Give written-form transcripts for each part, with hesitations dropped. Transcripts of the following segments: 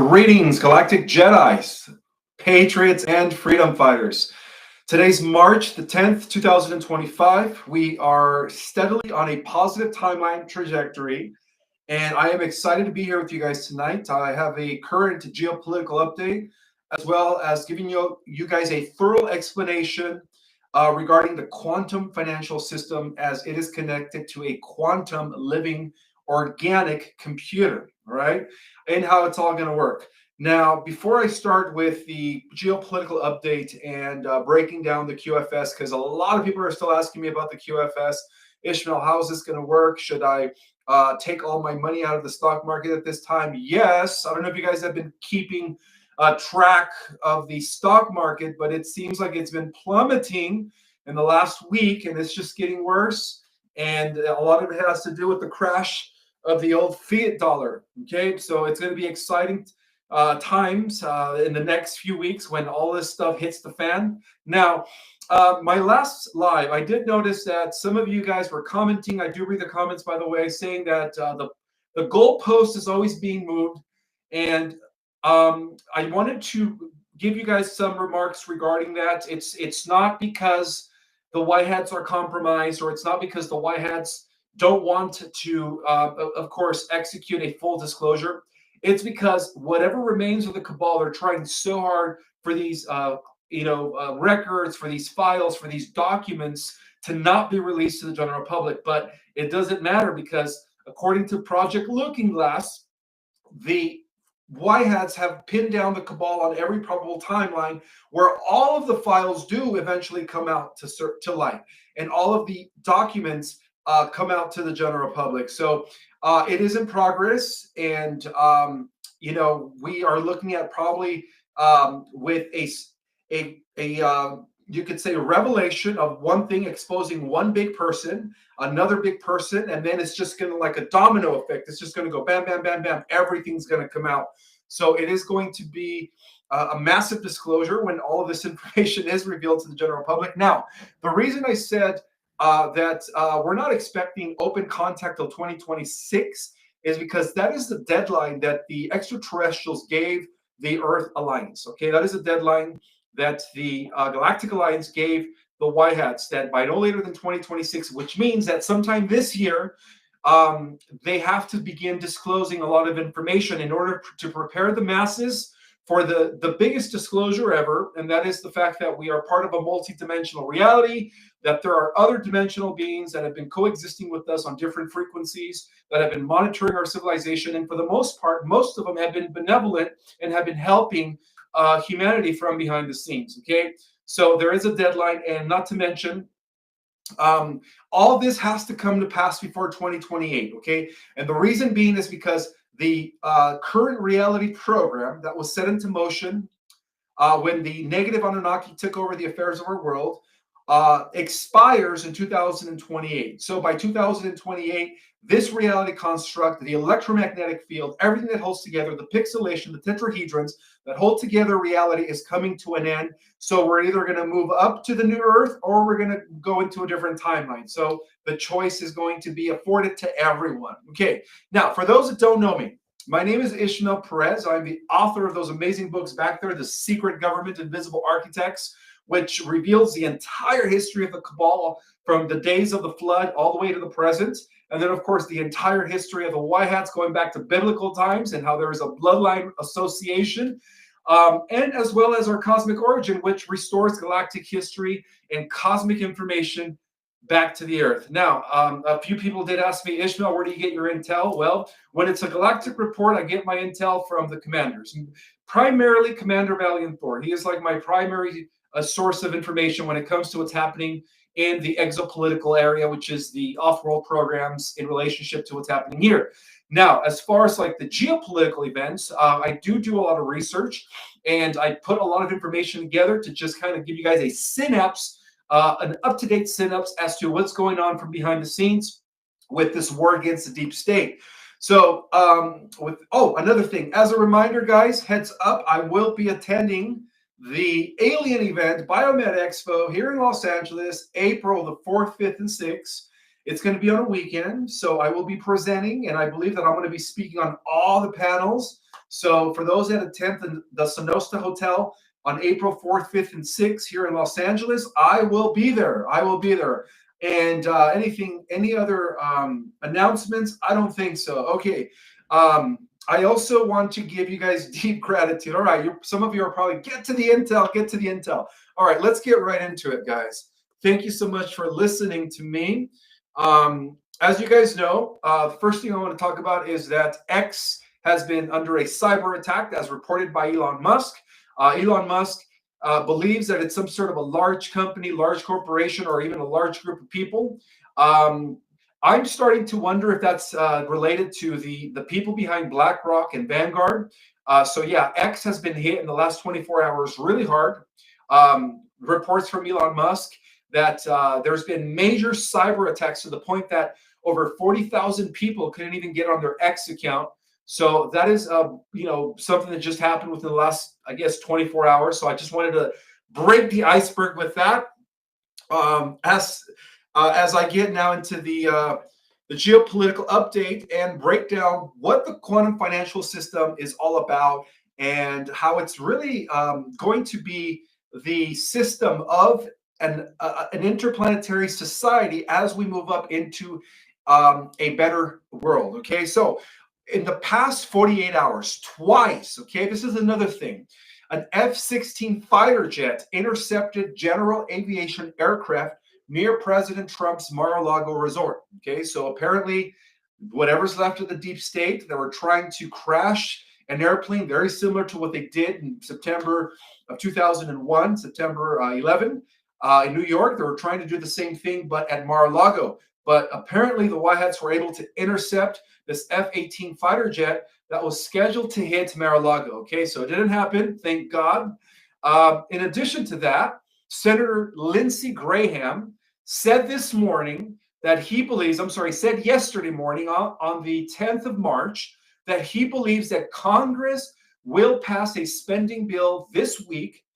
Greetings, Galactic Jedis, Patriots, and Freedom Fighters. Today's March the 10th, 2025. We are steadily on a positive timeline trajectory, and I am excited to be here with you guys tonight. I have a current geopolitical update, as well as giving you guys a thorough explanation regarding the quantum financial system as it is connected to a quantum living organic computer, all right, and how it's all going to work. Now, before I start with the geopolitical update and breaking down the QFS, because a lot of people are still asking me about the QFS, Ishmael, how is this going to work? Should I take all my money out of the stock market at this time? Yes. I don't know if you guys have been keeping track of the stock market, but it seems like it's been plummeting in the last week, and it's just getting worse. And a lot of it has to do with the crash of the old fiat dollar. Okay, so it's going to be exciting times in the next few weeks when all this stuff hits the fan. Now, my last live, I did notice that some of you guys were commenting. I do read the comments, by the way, saying that the goalpost is always being moved, and I wanted to give you guys some remarks regarding that. It's not because the white hats are compromised, or it's not because the white hats don't want to, of course, execute a full disclosure. It's because whatever remains of the cabal, they're trying so hard for these, records, for these files, for these documents to not be released to the general public. But it doesn't matter because, according to Project Looking Glass, the white hats have pinned down the cabal on every probable timeline where all of the files do eventually come out to light, and all of the documents come out to the general public. So it is in progress, and we are looking at probably with a you could say a revelation of one thing exposing one big person, another big person, and then it's just going to, like a domino effect, it's just going to go bam, bam, bam, bam. Everything's going to come out. So it is going to be a massive disclosure when all of this information is revealed to the general public. Now, the reason I said that we're not expecting open contact till 2026 is because that is the deadline that the extraterrestrials gave the Earth Alliance. Okay, that is a deadline that the Galactic Alliance gave the white hats, that by no later than 2026, which means that sometime this year, they have to begin disclosing a lot of information in order to prepare the masses for the biggest disclosure ever, and that is the fact that we are part of a multidimensional reality, that there are other dimensional beings that have been coexisting with us on different frequencies, that have been monitoring our civilization, and for the most part, most of them have been benevolent and have been helping humanity from behind the scenes. Okay, so there is a deadline, and not to mention, all this has to come to pass before 2028. Okay, and the reason being is because the current reality program that was set into motion when the negative Anunnaki took over the affairs of our world expires in 2028. So by 2028, this reality construct, the electromagnetic field, everything that holds together, the pixelation, the tetrahedrons that hold together reality is coming to an end. So we're either going to move up to the new Earth or we're going to go into a different timeline. So the choice is going to be afforded to everyone. Okay, now for those that don't know me, my name is Ismael Perez. I'm the author of those amazing books back there, The Secret Government, Invisible Architects, which reveals the entire history of the cabal from the days of the flood all the way to the present. And then, of course, the entire history of the white hats going back to biblical times and how there is a bloodline association, and as well as our cosmic origin, which restores galactic history and cosmic information back to the Earth. Now, a few people did ask me, Ishmael, where do you get your intel? Well, when it's a galactic report, I get my intel from the commanders, primarily Commander Valiant Thor. He is like my primary source of information when it comes to what's happening in the exopolitical area, which is the off-world programs in relationship to what's happening here. Now, as far as like the geopolitical events, I do a lot of research, and I put a lot of information together to just kind of give you guys a synapse, an up-to-date synapse as to what's going on from behind the scenes with this war against the deep state. So, another thing, as a reminder, guys, heads up, I will be attending the alien event, Biomed Expo, here in Los Angeles, April the 4th, 5th, and 6th. It's going to be on a weekend, so I will be presenting, and I believe that I'm going to be speaking on all the panels. So for those that attend the Sonosta Hotel on April 4th, 5th, and 6th here in Los Angeles, I will be there. I will be there. And any other announcements? I don't think so. Okay. I also want to give you guys deep gratitude. All right, some of you are probably get to the intel. All right, let's get right into it, guys. Thank you so much for listening to me. As you guys know, the first thing I want to talk about is that X has been under a cyber attack as reported by Elon Musk. Elon Musk believes that it's some sort of a large company, large corporation, or even a large group of people. I'm starting to wonder if that's related to the people behind BlackRock and Vanguard. So yeah, X has been hit in the last 24 hours really hard. Reports from Elon Musk that there's been major cyber attacks to the point that over 40,000 people couldn't even get on their X account. So that is, something that just happened within the last, I guess, 24 hours. So I just wanted to break the iceberg with that. As I get now into the geopolitical update and break down what the quantum financial system is all about and how it's really going to be the system of an interplanetary society as we move up into a better world. Okay, so in the past 48 hours, twice, okay, this is another thing. An F-16 fighter jet intercepted general aviation aircraft near President Trump's Mar-a-Lago resort. Okay, so apparently, whatever's left of the deep state, they were trying to crash an airplane very similar to what they did in September of 2001, September 11, in New York. They were trying to do the same thing, but at Mar-a-Lago. But apparently, the White Hats were able to intercept this F-18 fighter jet that was scheduled to hit Mar-a-Lago. Okay, so it didn't happen, thank God. In addition to that, Senator Lindsey Graham said this morning that he believes, said yesterday morning on the 10th of March, that he believes that Congress will pass a spending bill this week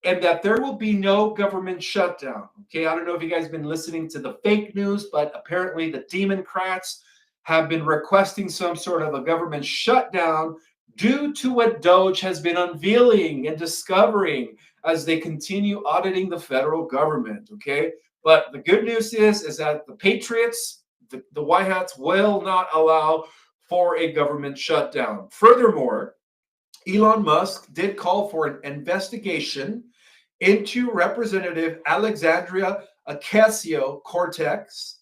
and that there will be no government shutdown. Okay, I don't know if you guys have been listening to the fake news, but apparently the Democrats have been requesting some sort of a government shutdown due to what Doge has been unveiling and discovering as they continue auditing the federal government. Okay, but the good news is that the Patriots, the White Hats, will not allow for a government shutdown. Furthermore, Elon Musk did call for an investigation into Representative Alexandria Ocasio-Cortez.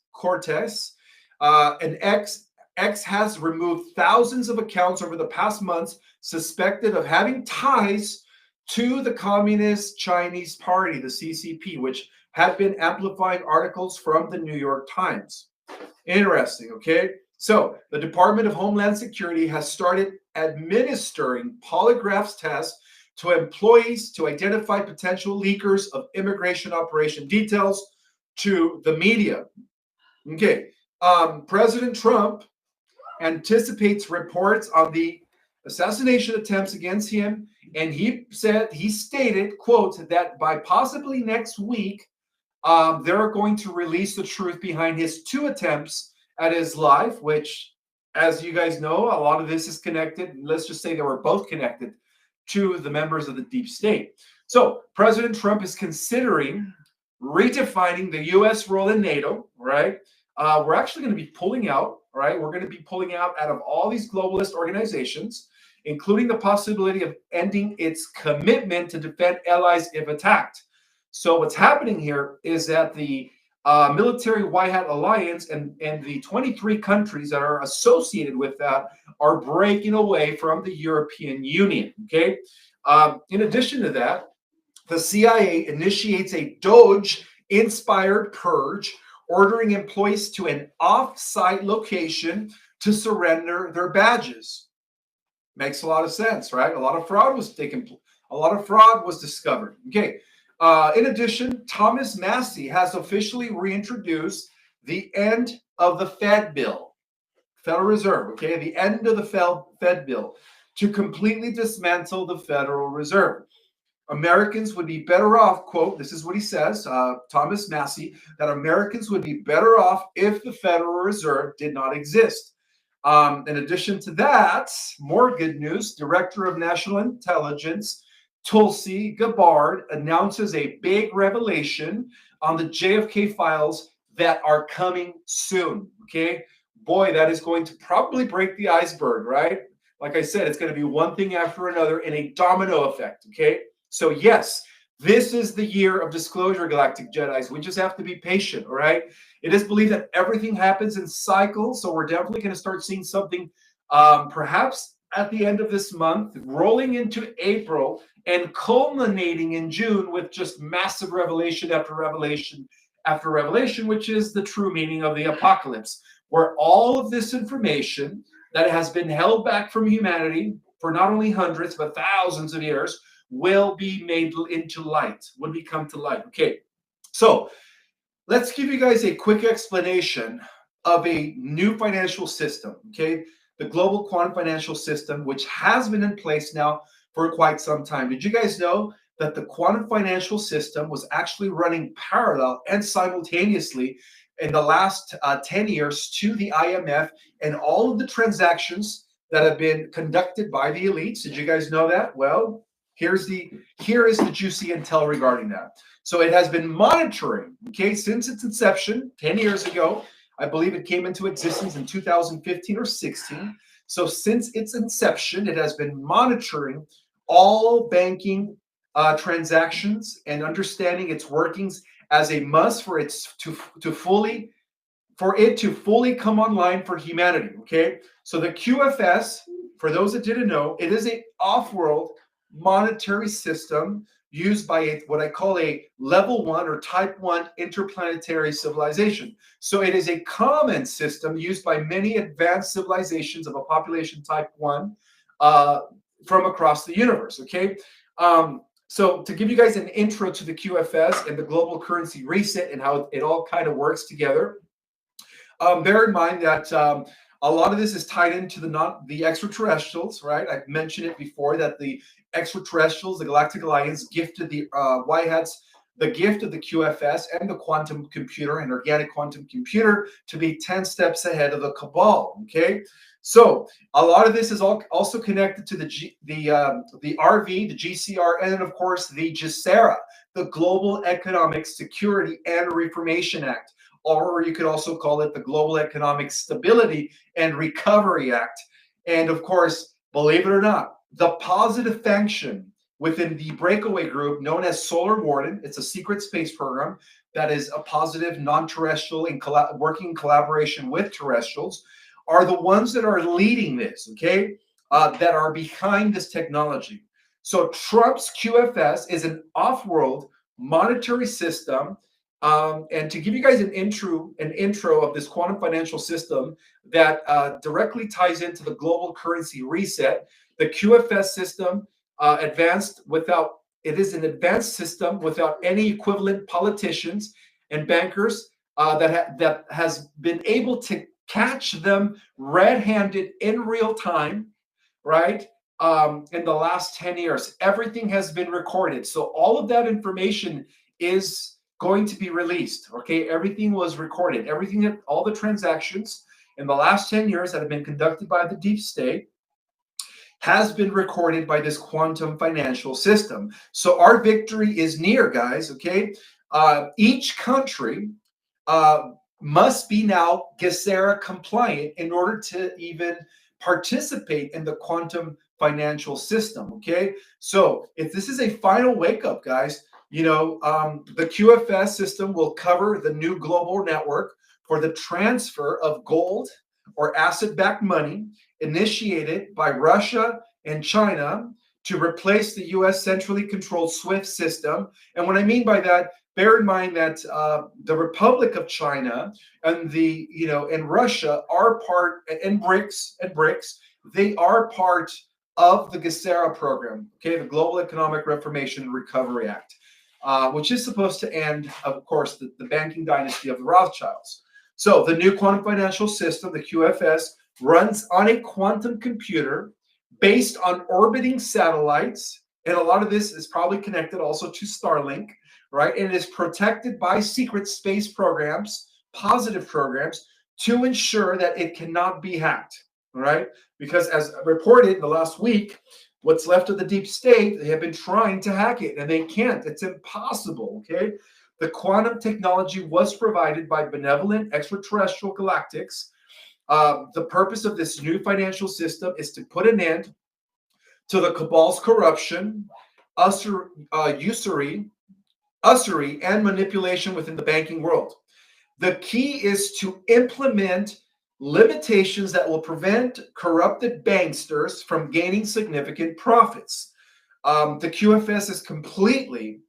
X has removed thousands of accounts over the past months suspected of having ties to the Communist Chinese Party, the CCP, which had been amplifying articles from the New York Times. Interesting, okay? So the Department of Homeland Security has started administering polygraph tests to employees to identify potential leakers of immigration operation details to the media. Okay, President Trump anticipates reports on the assassination attempts against him, and he stated, quote, that by possibly next week, they're going to release the truth behind his 2 attempts at his life, which, as you guys know, a lot of this is connected. Let's just say they were both connected to the members of the deep state. So President Trump is considering redefining the U.S. role in NATO, right? We're actually going to be pulling out, right? We're going to be pulling out of all these globalist organizations, including the possibility of ending its commitment to defend allies if attacked. So what's happening here is that the military White Hat Alliance and the 23 countries that are associated with that are breaking away from the European Union, okay? In addition to that, the CIA initiates a Doge-inspired purge, ordering employees to an off-site location to surrender their badges. Makes a lot of sense, right? A lot of fraud was discovered. Okay. In addition, Thomas Massie has officially reintroduced the end of the Fed bill, Federal Reserve, okay, the end of the Fed bill to completely dismantle the Federal Reserve. Americans would be better off, quote, this is what he says, Thomas Massey, that Americans would be better off if the Federal Reserve did not exist. In addition to that, more good news, Director of National Intelligence, Tulsi Gabbard, announces a big revelation on the JFK files that are coming soon, okay? Boy, that is going to probably break the iceberg, right? Like I said, it's going to be one thing after another in a domino effect, okay? So yes, this is the year of disclosure, Galactic Jedis. We just have to be patient, all right? It is believed that everything happens in cycles, so we're definitely going to start seeing something perhaps at the end of this month, rolling into April, and culminating in June with just massive revelation after revelation after revelation, which is the true meaning of the apocalypse, where all of this information that has been held back from humanity for not only hundreds but thousands of years will be made into light, would become to light. Okay, so let's give you guys a quick explanation of a new financial system, okay? The global quantum financial system, which has been in place now for quite some time. Did you guys know that the quantum financial system was actually running parallel and simultaneously in the last 10 years to the IMF and all of the transactions that have been conducted by the elites? Did you guys know that? Well, here is the juicy intel regarding that. So it has been monitoring, okay, since its inception 10 years ago. I believe it came into existence in 2015 or 16. So since its inception, it has been monitoring all banking transactions and understanding its workings as a must for it to fully come online for humanity. Okay, so the QFS, for those that didn't know, it is a off-world monetary system used by what I call a level 1 or type 1 interplanetary civilization. So it is a common system used by many advanced civilizations of a population type 1 from across the universe, okay? So to give you guys an intro to the QFS and the global currency reset and how it all kind of works together, bear in mind that a lot of this is tied into the extraterrestrials, right? I've mentioned it before that the extraterrestrials, the Galactic Alliance, gifted the White Hats the gift of the QFS and the quantum computer and organic quantum computer to be 10 steps ahead of the cabal. Okay, so a lot of this is also connected to the RV, the GCR, and of course the GESARA, the Global Economic Security and Reformation Act, or you could also call it the Global Economic Stability and Recovery Act. And of course, believe it or not, the positive function within the breakaway group known as Solar Warden, it's a secret space program that is a positive non-terrestrial in working in collaboration with terrestrials, are the ones that are leading this, okay, that are behind this technology. So Trump's QFS is an off-world monetary system. And to give you guys an intro of this quantum financial system that directly ties into the global currency reset, the QFS system it is an advanced system without any equivalent politicians and bankers that has been able to catch them red-handed in real time, right? In the last 10 years, everything has been recorded. So all of that information is going to be released, okay? Everything was recorded. All the transactions in the last 10 years that have been conducted by the deep state has been recorded by this quantum financial system. So our victory is near, guys, okay? Each country must be now GESARA compliant in order to even participate in the quantum financial system, okay? So if this is a final wake up, guys, you know, the QFS system will cover the new global network for the transfer of gold or asset-backed money initiated by Russia and China to replace the U.S. centrally controlled SWIFT system. And what I mean by that, bear in mind that the Republic of China and Russia are part, and BRICS, they are part of the GESARA program, okay, the Global Economic Reformation and Recovery Act, which is supposed to end, of course, the banking dynasty of the Rothschilds. So the new quantum financial system, the QFS, runs on a quantum computer based on orbiting satellites And a lot of this is probably connected also to Starlink, right? And it is protected by secret space programs, positive programs, to ensure that it cannot be hacked, right? Because as reported in the last week, what's left of the deep state, they have been trying to hack it and they can't. It's impossible, okay? The quantum technology was provided by benevolent extraterrestrial galactics. The purpose of this new financial system is to put an end to the cabal's corruption, usury, and manipulation within the banking world. The key is to implement limitations that will prevent corrupted banksters from gaining significant profits. The QFS is completely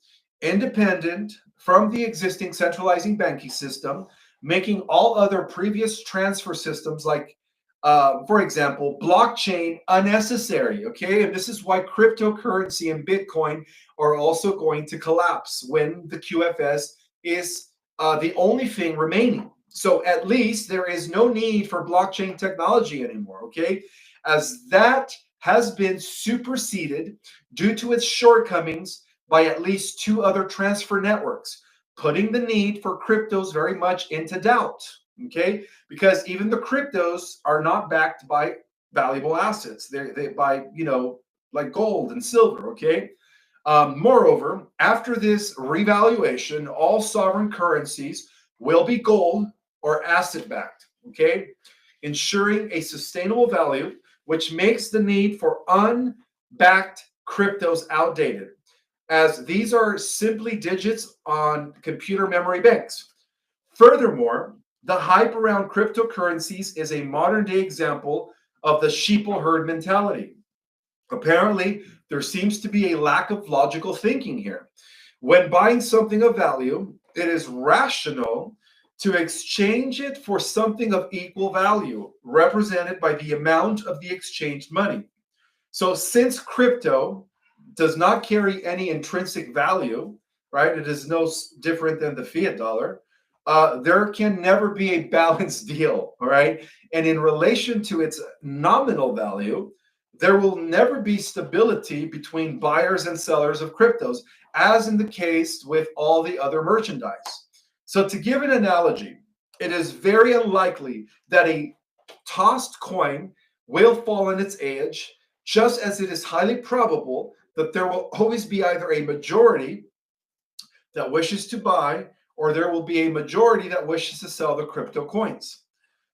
independent from the existing centralizing banking system, making all other previous transfer systems like, for example, blockchain unnecessary, okay? And this is why cryptocurrency and Bitcoin are also going to collapse when the QFS is the only thing remaining. So at least there is no need for blockchain technology anymore, okay? As that has been superseded due to its shortcomings by at least two other transfer networks, putting the need for cryptos very much into doubt, okay? Because even the cryptos are not backed by valuable assets. They by, like gold and silver, okay? Moreover, after this revaluation, all sovereign currencies will be gold or asset-backed, okay? Ensuring a sustainable value, which makes the need for unbacked cryptos outdated, as these are simply digits on computer memory banks. Furthermore, the hype around cryptocurrencies is a modern-day example of the sheeple herd mentality. Apparently, there seems to be a lack of logical thinking here. When buying something of value, it is rational to exchange it for something of equal value, represented by the amount of the exchanged money. So since crypto does not carry any intrinsic value, right? It is no different than the fiat dollar. There can never be a balanced deal, all right? And in relation to its nominal value, there will never be stability between buyers and sellers of cryptos, as in the case with all the other merchandise. So to give an analogy, it is very unlikely that a tossed coin will fall on its edge, just as it is highly probable that there will always be either a majority that wishes to buy or there will be a majority that wishes to sell the crypto coins.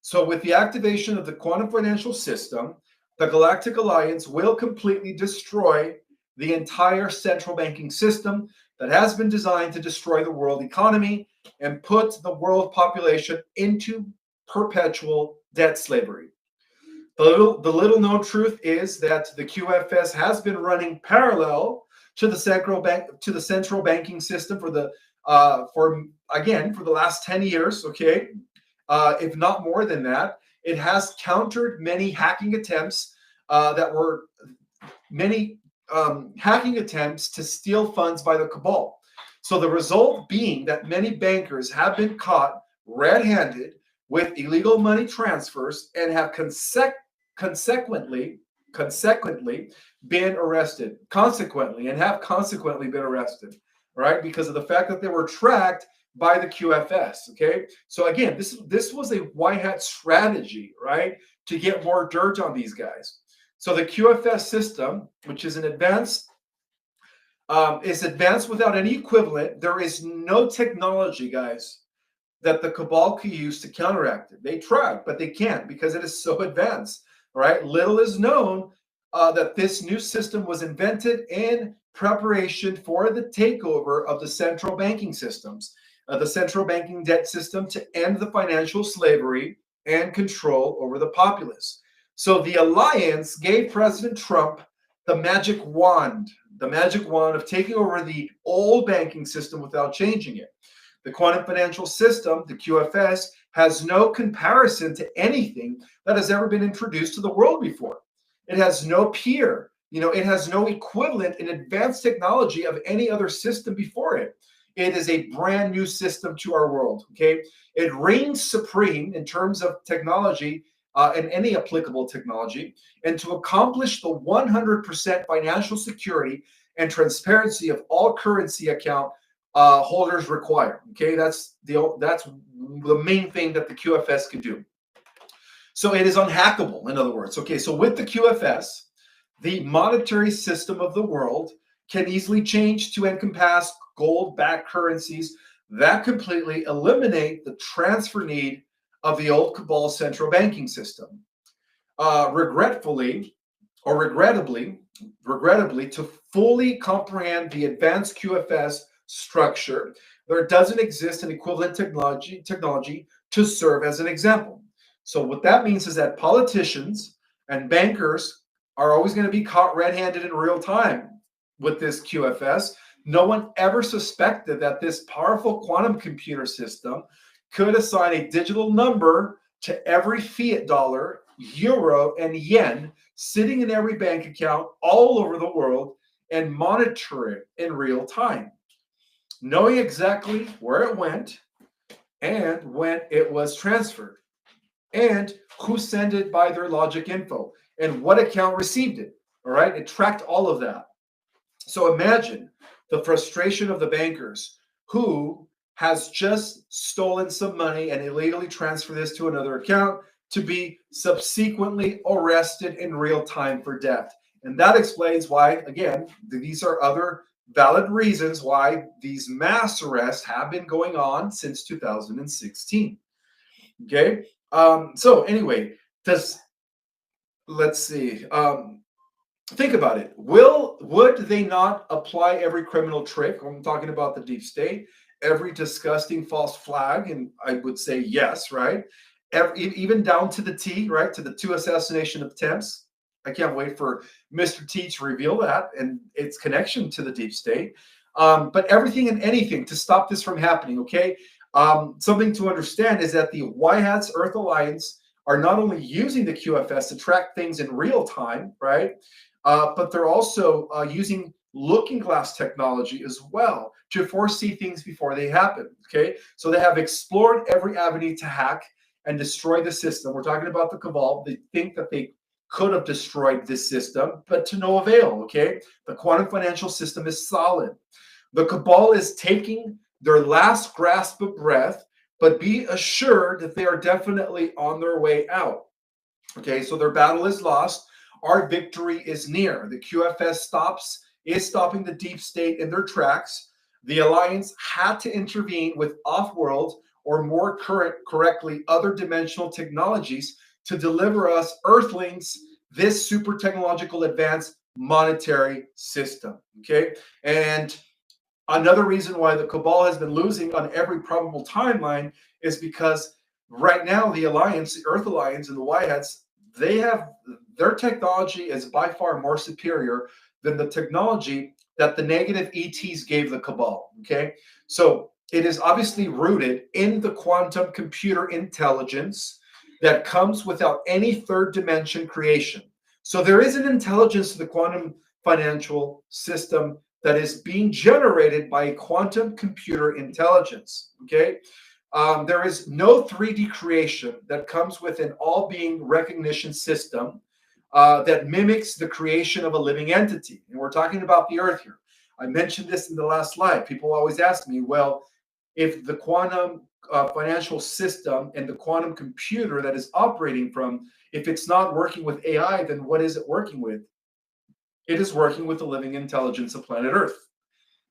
So with the activation of the quantum financial system, the Galactic Alliance will completely destroy the entire central banking system that has been designed to destroy the world economy and put the world population into perpetual debt slavery. The little known truth is that the QFS has been running parallel to the central banking system for the last 10 years, okay? If not more than that. It has countered many hacking attempts hacking attempts to steal funds by the cabal. So the result being that many bankers have been caught red-handed with illegal money transfers and have consequently been arrested. Consequently been arrested, right? Because of the fact that they were tracked by the QFS, okay? So again, this was a white hat strategy, right? To get more dirt on these guys. So the QFS system, which is advanced without any equivalent. There is no technology, guys, that the cabal could use to counteract it. They tried, but they can't because it is so advanced, right? Little is known that this new system was invented in preparation for the takeover of the central banking systems, the central banking debt system, to end the financial slavery and control over the populace. So the alliance gave President Trump the magic wand of taking over the old banking system without changing it. The quantum financial system, the QFS, has no comparison to anything that has ever been introduced to the world before. It has no peer. It has no equivalent in advanced technology of any other system before it. It is a brand new system to our world, okay? It reigns supreme in terms of technology and any applicable technology. And to accomplish the 100% financial security and transparency of all currency account holders require. Okay, that's the main thing that the QFS can do. So it is unhackable, in other words. Okay, so with the QFS, the monetary system of the world can easily change to encompass gold-backed currencies that completely eliminate the transfer need of the old cabal central banking system. Regrettably, to fully comprehend the advanced QFS structure, there doesn't exist an equivalent technology to serve as an example. So what that means is that politicians and bankers are always going to be caught red-handed in real time with this QFS. No one ever suspected that this powerful quantum computer system could assign a digital number to every fiat dollar, euro, and yen sitting in every bank account all over the world and monitor it in real time, knowing exactly where it went and when it was transferred, and who sent it by their logic info, and what account received it. All right, it tracked all of that. So imagine the frustration of the bankers who has just stolen some money and illegally transferred this to another account to be subsequently arrested in real time for theft. And that explains why, again, these are other valid reasons why these mass arrests have been going on since 2016. Okay. So anyway, let's see. Think about it. Would they not apply every criminal trick? I'm talking about the deep state, every disgusting false flag, and I would say yes, right? Even down to the T, right? To the 2 assassination attempts. I can't wait for Mr. T to reveal that and its connection to the deep state. But everything and anything to stop this from happening, okay? Something to understand is that the White Hats Earth Alliance are not only using the QFS to track things in real time, right? But they're also using looking glass technology as well to foresee things before they happen, okay? So they have explored every avenue to hack and destroy the system. We're talking about the cabal. They think that they could have destroyed this system, but to no avail, okay? The quantum financial system is solid. The cabal is taking their last grasp of breath, but be assured that they are definitely on their way out, okay? So their battle is lost. Our victory is near. The QFS is stopping the deep state in their tracks. The Alliance had to intervene with off-world, or more correctly, other dimensional technologies to deliver us Earthlings this super technological advanced monetary system, okay? And another reason why the cabal has been losing on every probable timeline is because right now the Alliance, the Earth Alliance and the White Hats, their technology is by far more superior than the technology that the negative ETs gave the cabal, okay? So it is obviously rooted in the quantum computer intelligence that comes without any third dimension creation. So there is an intelligence to the quantum financial system that is being generated by quantum computer intelligence, okay? There is no 3D creation that comes with an all-being recognition system that mimics the creation of a living entity. And we're talking about the Earth here. I mentioned this in the last slide. People always ask me, well, if the quantum financial system and the quantum computer that is operating from, if it's not working with AI, then what is it working with? It is working with the living intelligence of planet Earth.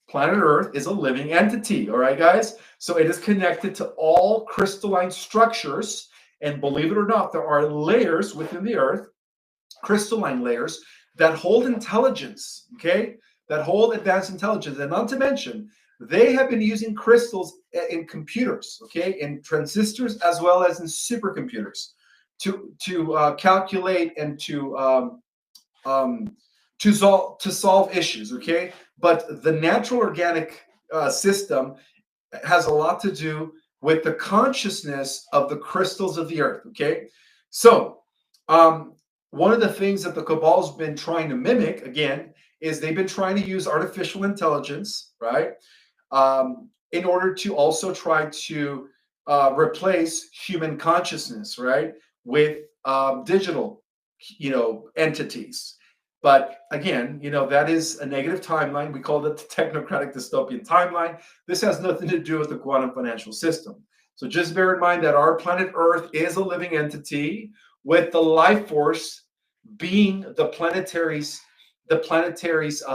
Planet Earth is a living entity, all right, guys? So it is connected to all crystalline structures. And believe it or not, there are layers within the Earth, crystalline layers, that hold intelligence, okay? That hold advanced intelligence. And not to mention, they have been using crystals in computers, okay? In transistors as well as in supercomputers to calculate and to solve issues, okay? But the natural organic system has a lot to do with the consciousness of the crystals of the Earth, okay? So one of the things that the cabal's been trying to mimic, again, is they've been trying to use artificial intelligence, right? In order to also try to replace human consciousness, right? With digital, entities. But again, that is a negative timeline. We call it the technocratic dystopian timeline. This has nothing to do with the quantum financial system. So just bear in mind that our planet Earth is a living entity, with the life force being the planetary's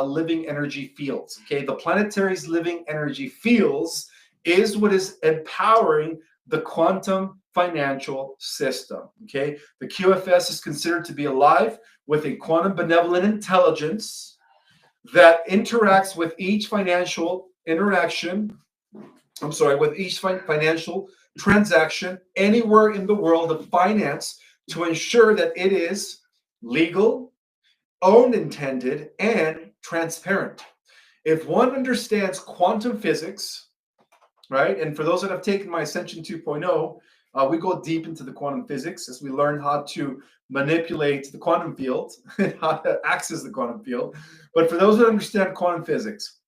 living energy fields. Okay, the planetary's living energy fields is what is empowering the quantum financial system. Okay, the QFS is considered to be alive with a quantum benevolent intelligence that interacts with each financial financial transaction anywhere in the world of finance, to ensure that it is legal, own intended, and transparent. If one understands quantum physics, right, and for those that have taken my Ascension 2.0, we go deep into the quantum physics as we learn how to manipulate the quantum field and how to access the quantum field. But for those that understand quantum physics,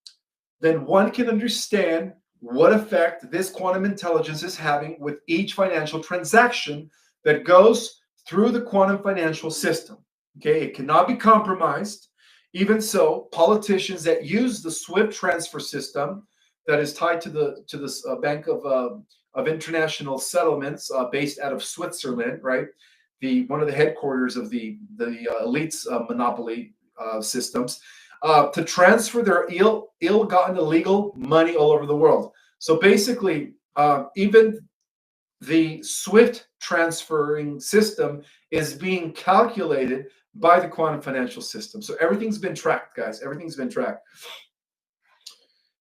then one can understand what effect this quantum intelligence is having with each financial transaction that goes through the quantum financial system. Okay, it cannot be compromised. Even so, politicians that use the SWIFT transfer system that is tied to this Bank of International Settlements, based out of Switzerland, right? One of the headquarters of the elites monopoly systems, to transfer their ill-gotten illegal money all over the world. So basically, even the SWIFT transferring system is being calculated by the quantum financial system. So everything's been tracked, guys. Everything's been tracked.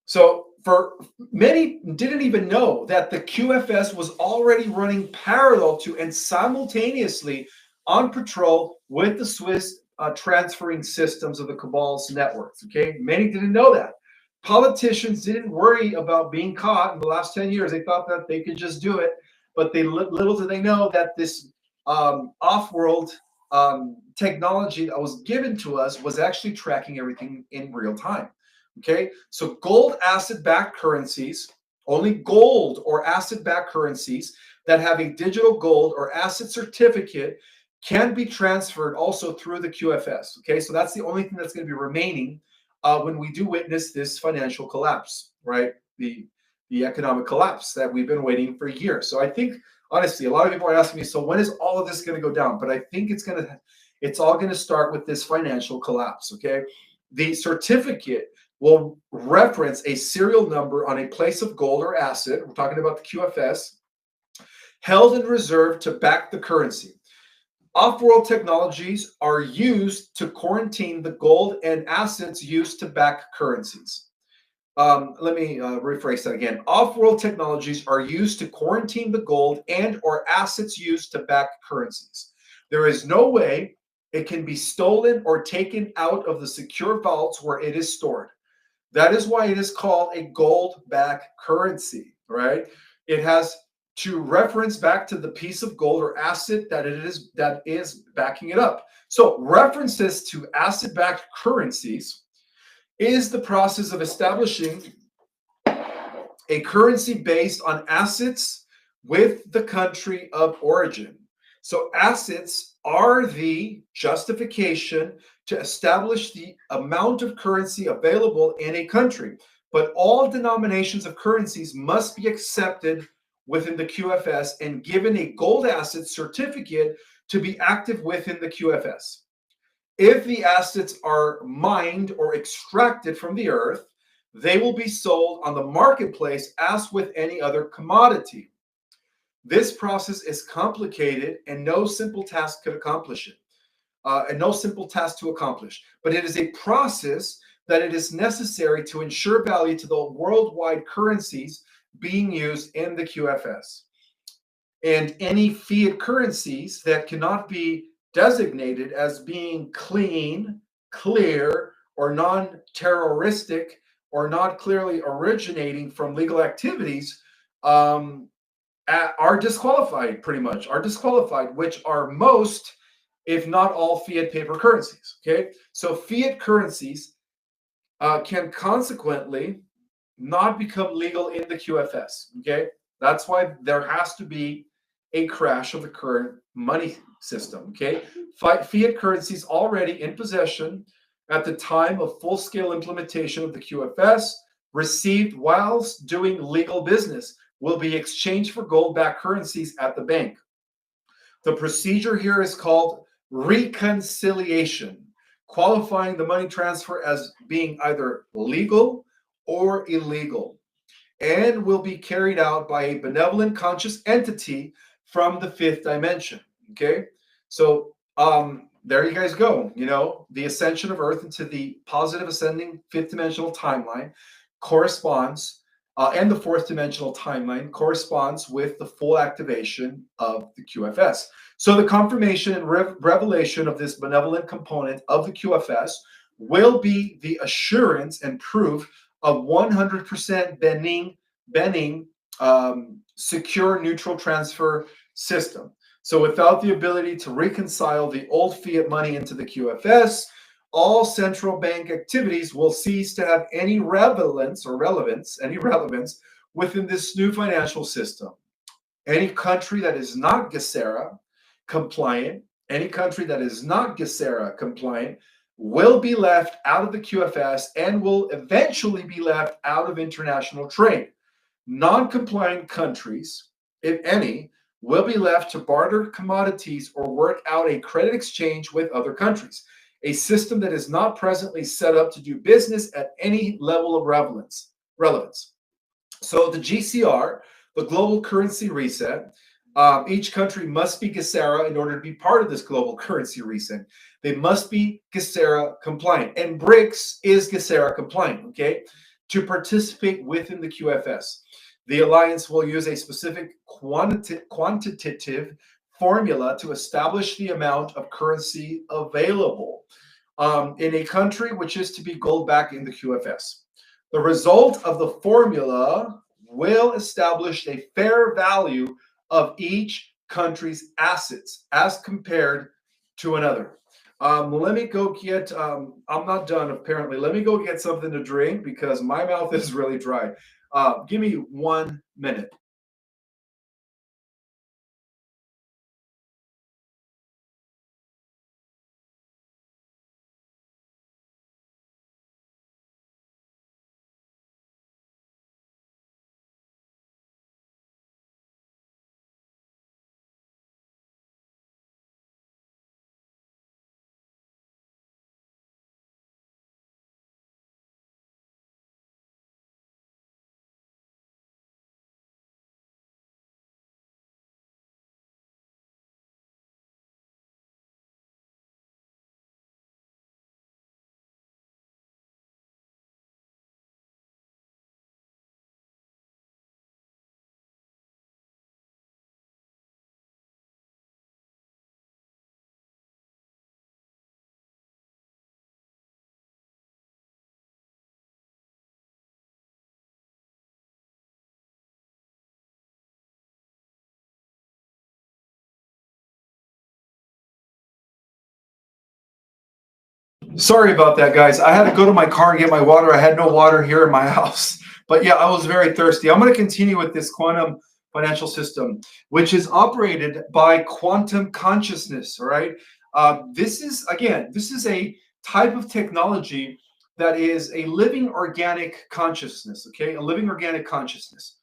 So for many didn't even know that the QFS was already running parallel to and simultaneously on patrol with the Swiss transferring systems of the cabal's networks. Okay, many didn't know that. Politicians didn't worry about being caught in the last 10 years. They thought that they could just do it, but little did they know that this off-world technology that was given to us was actually tracking everything in real time. Okay, so gold asset-backed currencies, only gold or asset-backed currencies that have a digital gold or asset certificate can be transferred also through the QFS. Okay, so that's the only thing that's going to be remaining when we do witness this financial collapse, right? The economic collapse that we've been waiting for years. So I think, honestly, a lot of people are asking me, so when is all of this going to go down? But I think it's all going to start with this financial collapse. Okay, the certificate will reference a serial number on a place of gold or asset. We're talking about the QFS, held in reserve to back the currency. Off-world technologies are used to quarantine the gold and assets used to back currencies. Let me rephrase that again. Off-world technologies are used to quarantine the gold and or assets used to back currencies. There is no way it can be stolen or taken out of the secure vaults where it is stored. That is why it is called a gold-backed currency, right? It has to reference back to the piece of gold or asset that is backing it up. So references to asset-backed currencies is the process of establishing a currency based on assets with the country of origin. So assets are the justification to establish the amount of currency available in a country. But all denominations of currencies must be accepted within the QFS and given a gold asset certificate to be active within the QFS. If the assets are mined or extracted from the earth, they will be sold on the marketplace as with any other commodity. This process is complicated and no simple task could accomplish it. But it is a process that it is necessary to ensure value to the worldwide currencies being used in the QFS. And any fiat currencies that cannot be designated as being clean, clear, or non-terroristic, or not clearly originating from legal activities are disqualified, which are most, if not all, fiat paper currencies. Okay, so fiat currencies can consequently not become legal in the QFS. Okay, that's why there has to be a crash of the current money system. Okay, fiat currencies already in possession at the time of full-scale implementation of the QFS, received whilst doing legal business, will be exchanged for gold-backed currencies at the bank. The procedure here is called reconciliation, qualifying the money transfer as being either legal or illegal, and will be carried out by a benevolent conscious entity from the fifth dimension. Okay, so there you guys go. You know, the ascension of Earth into the positive ascending fifth dimensional timeline corresponds, and the fourth dimensional timeline corresponds with the full activation of the QFS. So the confirmation and revelation of this benevolent component of the QFS will be the assurance and proof of 100% Benning secure neutral transfer system. So without the ability to reconcile the old fiat money into the QFS, all central bank activities will cease to have any relevance within this new financial system. Any country that is not GESERA compliant, will be left out of the QFS and will eventually be left out of international trade. Non-compliant countries, if any, will be left to barter commodities or work out a credit exchange with other countries, a system that is not presently set up to do business at any level of relevance. So the GCR, the global currency reset, each country must be GESERA in order to be part of this global currency reset. They must be GESERA compliant, and BRICS is GESERA compliant, okay, to participate within the QFS. The alliance will use a specific quantitative formula to establish the amount of currency available in a country which is to be gold back in the QFS. The result of the formula will establish a fair value of each country's assets as compared to another. Let me go get, I'm not done apparently. Let me go get something to drink because my mouth is really dry. Give me 1 minute. Sorry about that, guys. I had to go to my car and get my water. I had no water here in my house. But yeah, I was very thirsty. I'm going to continue with this quantum financial system, which is operated by quantum consciousness. All right. This is a type of technology that is a living organic consciousness. Okay. A living organic consciousness.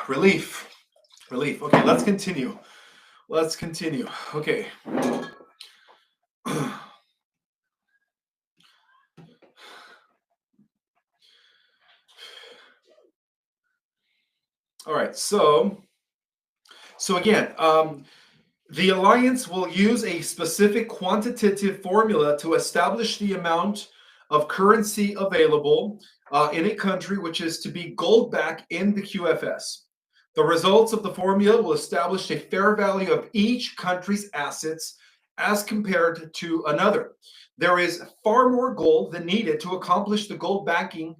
Relief. Okay, let's continue. Okay. All right. So again, the alliance will use a specific quantitative formula to establish the amount of currency available in a country which is to be gold back in the QFS. The results of the formula will establish a fair value of each country's assets as compared to another. There is far more gold than needed to accomplish the gold backing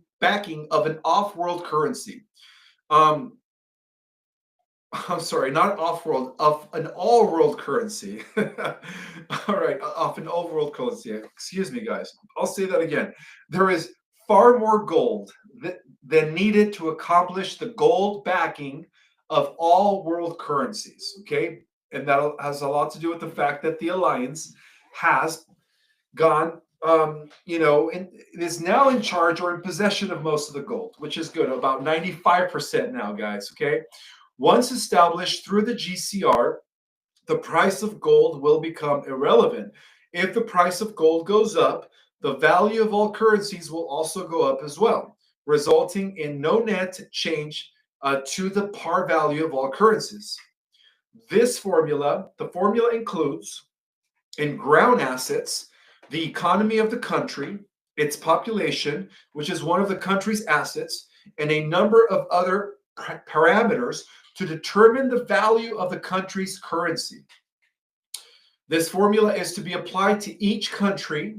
of an off-world currency. I'm sorry, not off-world, of an all-world currency. All right, of an all-world currency. Excuse me, guys. I'll say that again. There is far more gold than needed to accomplish the gold backing of all world currencies. Okay, and that has a lot to do with the fact that the alliance has gone, and is now in charge or in possession of most of the gold, which is good, about 95% now, guys. Okay, once established through the GCR, the price of gold will become irrelevant. If the price of gold goes up, the value of all currencies will also go up as well, resulting in no net change to the par value of all currencies. The formula includes in ground assets, the economy of the country, its population, which is one of the country's assets, and a number of other parameters to determine the value of the country's currency. This formula is to be applied to each country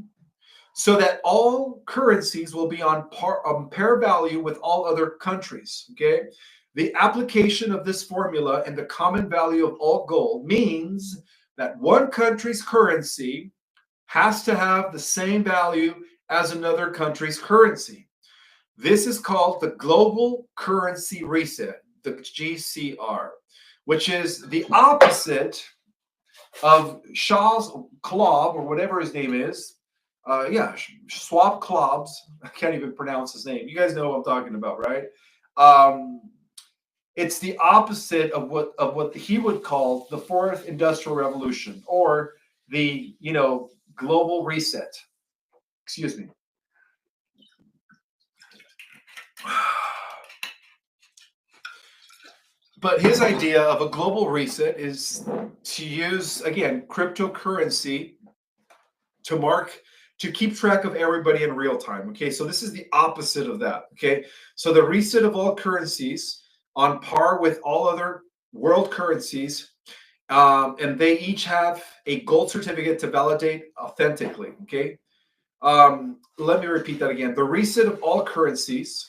so that all currencies will be on par value with all other countries. Okay, the application of this formula and the common value of all gold means that one country's currency has to have the same value as another country's currency. This is called the Global Currency Reset, the GCR, which is the opposite of Shaw's Club, or whatever his name is. Schwab Klob's. I can't even pronounce his name. You guys know what I'm talking about, right? It's the opposite of what he would call the fourth industrial revolution, or the global reset. Excuse me. But his idea of a global reset is to use, again, cryptocurrency to keep track of everybody in real time. Okay, so this is the opposite of that. Okay, so the reset of all currencies on par with all other world currencies, and they each have a gold certificate to validate authentically. Okay, let me repeat that again. The reset of all currencies,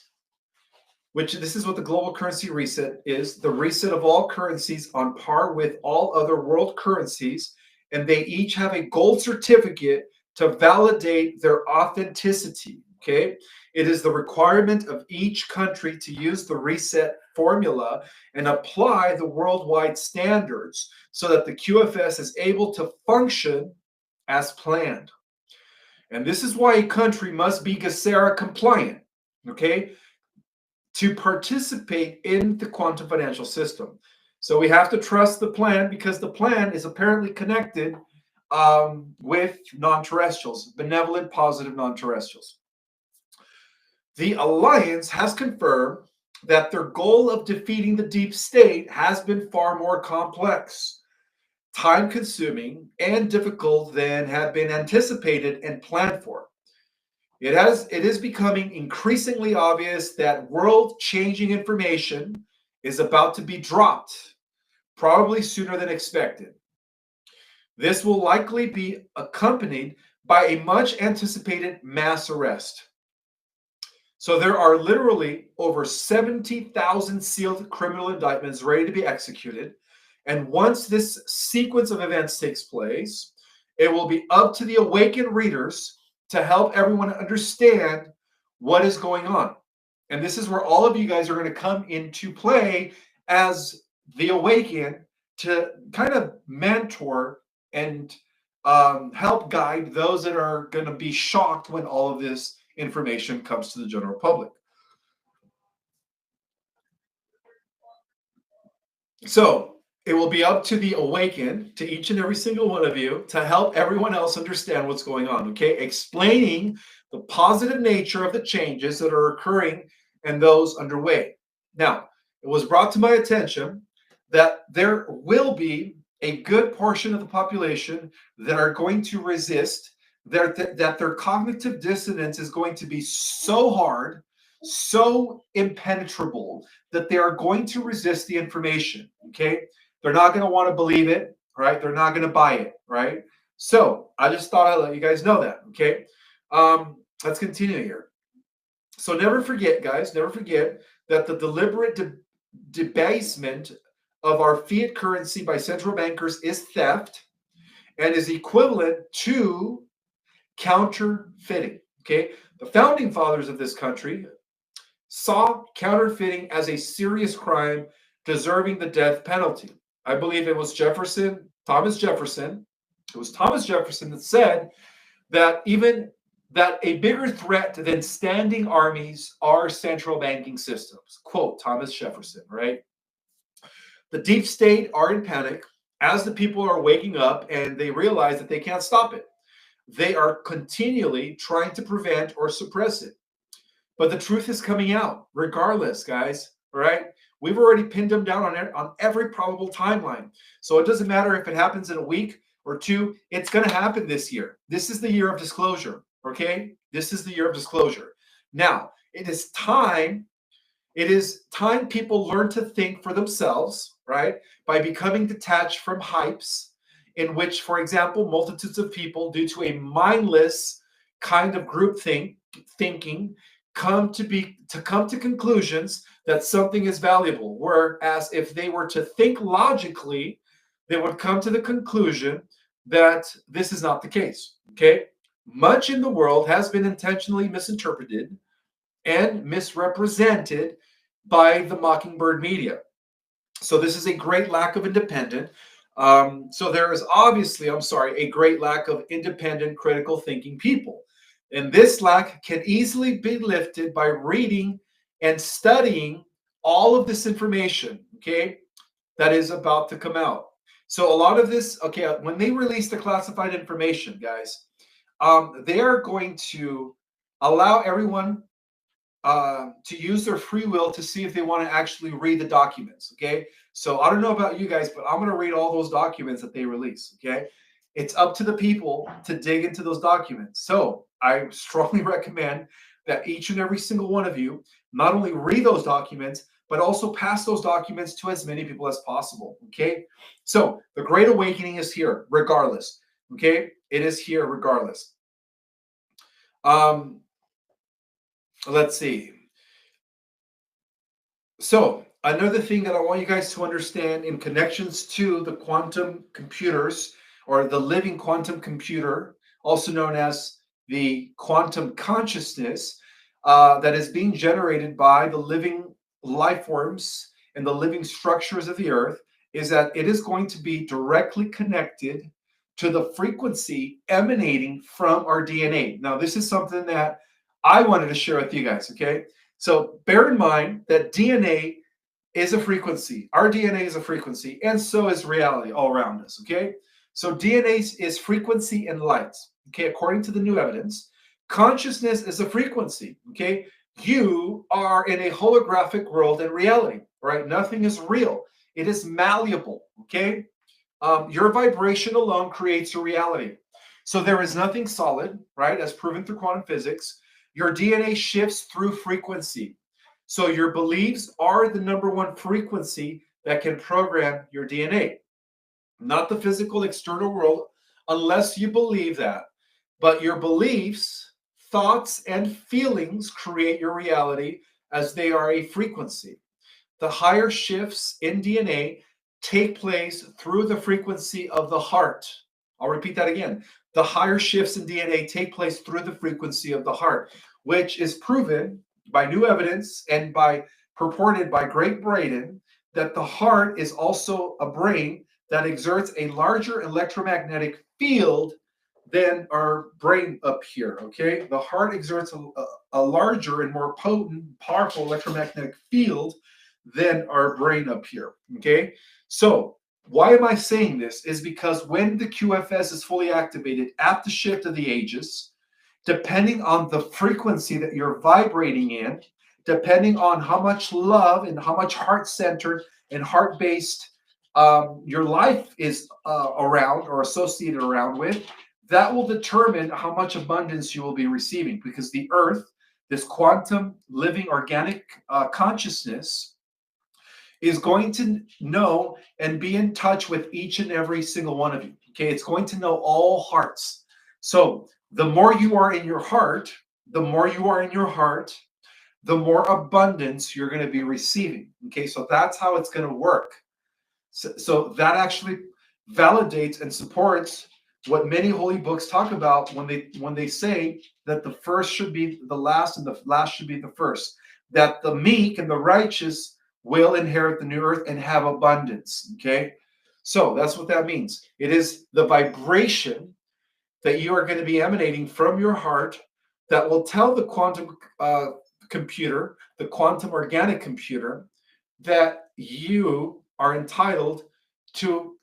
which this is what the global currency reset is, the reset of all currencies on par with all other world currencies, and they each have a gold certificate to validate their authenticity. Okay, it is the requirement of each country to use the reset formula and apply the worldwide standards so that the QFS is able to function as planned. And this is why a country must be GSERA compliant, okay, to participate in the quantum financial system. So we have to trust the plan, because the plan is apparently connected with non-terrestrials, benevolent, positive non-terrestrials. The alliance has confirmed that their goal of defeating the deep state has been far more complex, time-consuming, and difficult than had been anticipated and planned for. It is becoming increasingly obvious that world-changing information is about to be dropped, probably sooner than expected. This will likely be accompanied by a much anticipated mass arrest. So there are literally over 70,000 sealed criminal indictments ready to be executed. And once this sequence of events takes place, it will be up to the awakened readers to help everyone understand what is going on. And this is where all of you guys are going to come into play as the awakened, to kind of mentor and help guide those that are going to be shocked when all of this information comes to the general public. So it will be up to the awakened, to each and every single one of you, to help everyone else understand what's going on, okay? Explaining the positive nature of the changes that are occurring and those underway. Now, it was brought to my attention that there will be a good portion of the population that are going to resist, that their cognitive dissonance is going to be so hard, so impenetrable, that they are going to resist the information, okay? They're not going to want to believe it, right? They're not going to buy it, right? So I just thought I'd let you guys know that, okay? Let's continue here. So never forget, guys, never forget that the deliberate debasement of our fiat currency by central bankers is theft and is equivalent to counterfeiting, okay? The founding fathers of this country saw counterfeiting as a serious crime deserving the death penalty. I believe it was Thomas Jefferson. It was Thomas Jefferson that said that a bigger threat than standing armies are central banking systems. Quote Thomas Jefferson, right? The deep state are in panic as the people are waking up and they realize that they can't stop it. They are continually trying to prevent or suppress it. But the truth is coming out regardless, guys, all right? We've already pinned them down on every probable timeline. So it doesn't matter if it happens in a week or two, it's going to happen this year. This is the year of disclosure, okay? This is the year of disclosure. Now, it is time people learn to think for themselves, right? By becoming detached from hypes in which, for example, multitudes of people, due to a mindless kind of group thinking, come to conclusions that something is valuable. Whereas if they were to think logically, they would come to the conclusion that this is not the case. Okay? Much in the world has been intentionally misinterpreted and misrepresented by the Mockingbird media. So this is a great lack of independent. So there is obviously, a great lack of independent critical thinking people. And this lack can easily be lifted by reading and studying all of this information, okay, that is about to come out. So a lot of this, okay, when they release the classified information, guys, they are going to allow everyone to use their free will to see if they want to actually read the documents, okay? So I don't know about you guys, but I'm going to read all those documents that they release, okay? It's up to the people to dig into those documents. So I strongly recommend that each and every single one of you not only read those documents, but also pass those documents to as many people as possible, okay? So the Great Awakening is here regardless, okay? It is here regardless. Let's see. So another thing that I want you guys to understand in connections to the quantum computers or the living quantum computer, also known as the quantum consciousness that is being generated by the living life forms and the living structures of the earth, is that it is going to be directly connected to the frequency emanating from our DNA. Now, this is something that I wanted to share with you guys, okay? So bear in mind that DNA is a frequency. Our DNA is a frequency, and so is reality all around us, okay? So DNA is frequency and light, okay? According to the new evidence, consciousness is a frequency, okay? You are in a holographic world in reality, right? Nothing is real. It is malleable, okay? Your vibration alone creates your reality. So there is nothing solid, right? As proven through quantum physics. Your DNA shifts through frequency. So your beliefs are the number one frequency that can program your DNA, not the physical external world, unless you believe that. But your beliefs, thoughts, and feelings create your reality as they are a frequency. The higher shifts in DNA take place through the frequency of the heart. I'll repeat that again. The higher shifts in DNA take place through the frequency of the heart, which is proven by new evidence and purported by Great Braden that the heart is also a brain that exerts a larger electromagnetic field than our brain up here, okay? The heart exerts a larger and more potent, powerful electromagnetic field than our brain up here, okay? So why am I saying this? Is because when the QFS is fully activated at the shift of the ages, depending on the frequency that you're vibrating in, depending on how much love and how much heart-centered and heart-based your life is around or associated around with, that will determine how much abundance you will be receiving, because the earth, this quantum living organic consciousness, is going to know and be in touch with each and every single one of you. Okay, it's going to know all hearts. So the more you are in your heart, the more abundance you're going to be receiving. Okay, so that's how it's going to work. So that actually validates and supports what many holy books talk about when they say that the first should be the last and the last should be the first. that the meek and the righteous will inherit the new earth and have abundance. Okay, so that's what that means. It is the vibration that you are going to be emanating from your heart that will tell the quantum computer, the quantum organic computer, that you are entitled to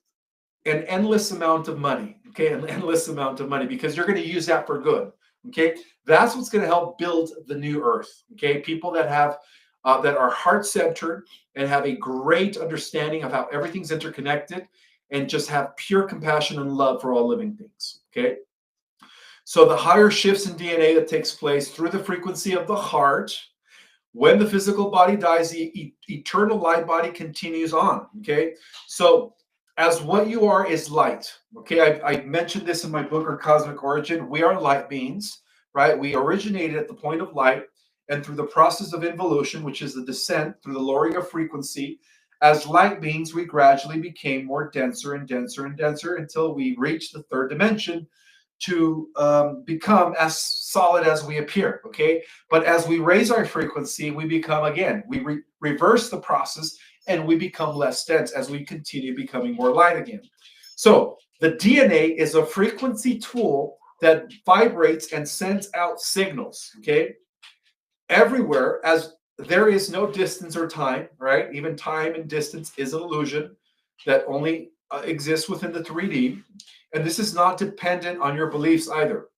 an endless amount of money. Okay, an endless amount of money, because you're going to use that for good. Okay, that's what's going to help build the new earth. Okay, people that have that are heart-centered and have a great understanding of how everything's interconnected, and just have pure compassion and love for all living things. Okay, so the higher shifts in DNA that takes place through the frequency of the heart, when the physical body dies, the eternal light body continues on. Okay, so as what you are is light. Okay, I mentioned this in my book, Our Cosmic Origin. We are light beings, right? We originated at the point of light, and through the process of involution, which is the descent through the lowering of frequency, as light beings, we gradually became more denser and denser and denser until we reached the third dimension, to become as solid as we appear. Okay, but as we raise our frequency, we become, again, we reverse the process, and we become less dense as we continue becoming more light again. So the DNA is a frequency tool that vibrates and sends out signals. Okay, everywhere, as there is no distance or time, right? Even time and distance is an illusion that only exists within the 3D. And this is not dependent on your beliefs either.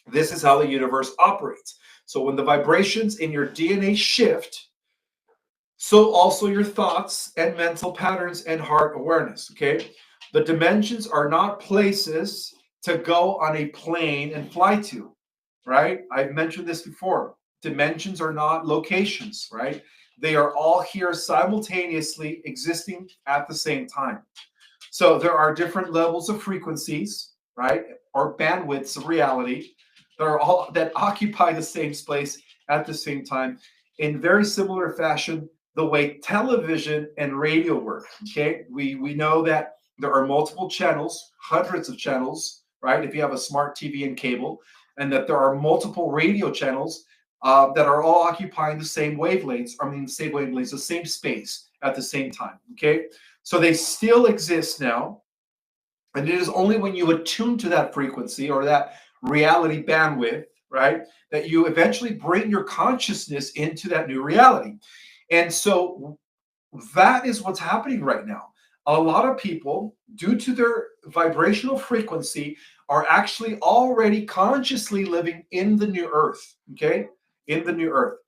This is how the universe operates. So when the vibrations in your DNA shift, so also your thoughts and mental patterns and heart awareness. Okay, the dimensions are not places to go on a plane and fly to, right? I've mentioned this before. Dimensions are not locations, right? They are all here simultaneously existing at the same time. So there are different levels of frequencies, right, or bandwidths of reality that are all that occupy the same space at the same time, in very similar fashion the way television and radio work. Okay, we know that there are multiple channels, hundreds of channels, right? If you have a smart TV and cable, and that there are multiple radio channels that are all occupying the same wavelengths. I mean, the same wavelengths, the same space at the same time. Okay. So they still exist now, and it is only when you attune to that frequency or that reality bandwidth, right, that you eventually bring your consciousness into that new reality. And so that is what's happening right now. A lot of people, due to their vibrational frequency, are actually already consciously living in the new earth. Okay, in the new earth.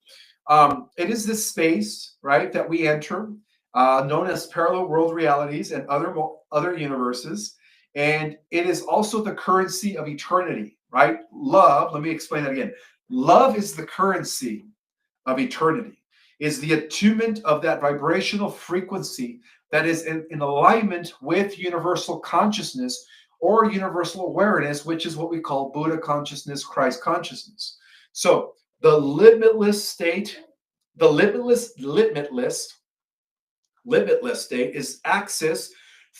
It is this space, right, that we enter, known as parallel world realities and other universes. And it is also the currency of eternity, right? Love, let me explain that again. Love is the currency of eternity, is the attunement of that vibrational frequency that is in alignment with universal consciousness or universal awareness, which is what we call Buddha consciousness, Christ consciousness. So the limitless state, the limitless state is access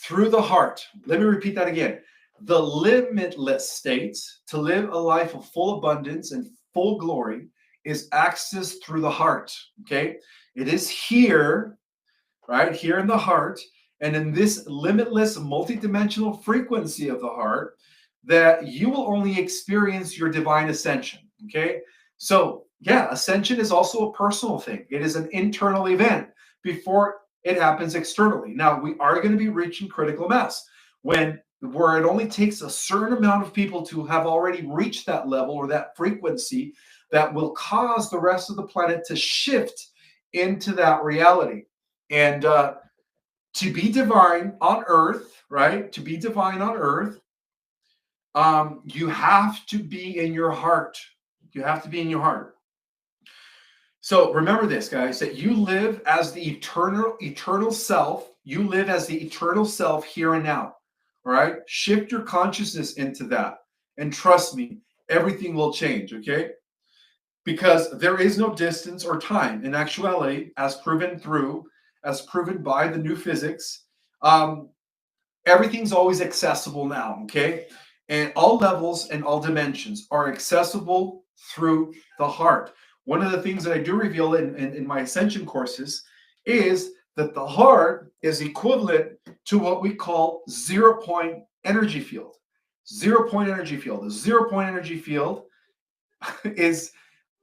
through the heart. Let me repeat that again. The limitless state, to live a life of full abundance and full glory, is access through the heart. Okay, it is here, right here in the heart, and in this limitless multidimensional frequency of the heart, that you will only experience your divine ascension. Okay, so yeah, ascension is also a personal thing. It is an internal event before it happens externally. Now, we are going to be reaching critical mass where it only takes a certain amount of people to have already reached that level or that frequency that will cause the rest of the planet to shift into that reality. And to be divine on earth, right? To be divine on earth, you have to be in your heart. You have to be in your heart. So remember this, guys, that you live as the eternal self. You live as the eternal self here and now. All right? Shift your consciousness into that. And trust me, everything will change, okay? Because there is no distance or time. In actuality, as proven by the new physics, everything's always accessible now, okay? And all levels and all dimensions are accessible through the heart. one of the things that I do reveal in my Ascension courses is that the heart is equivalent to what we call 0-point energy field. 0-point energy field. A 0-point energy field is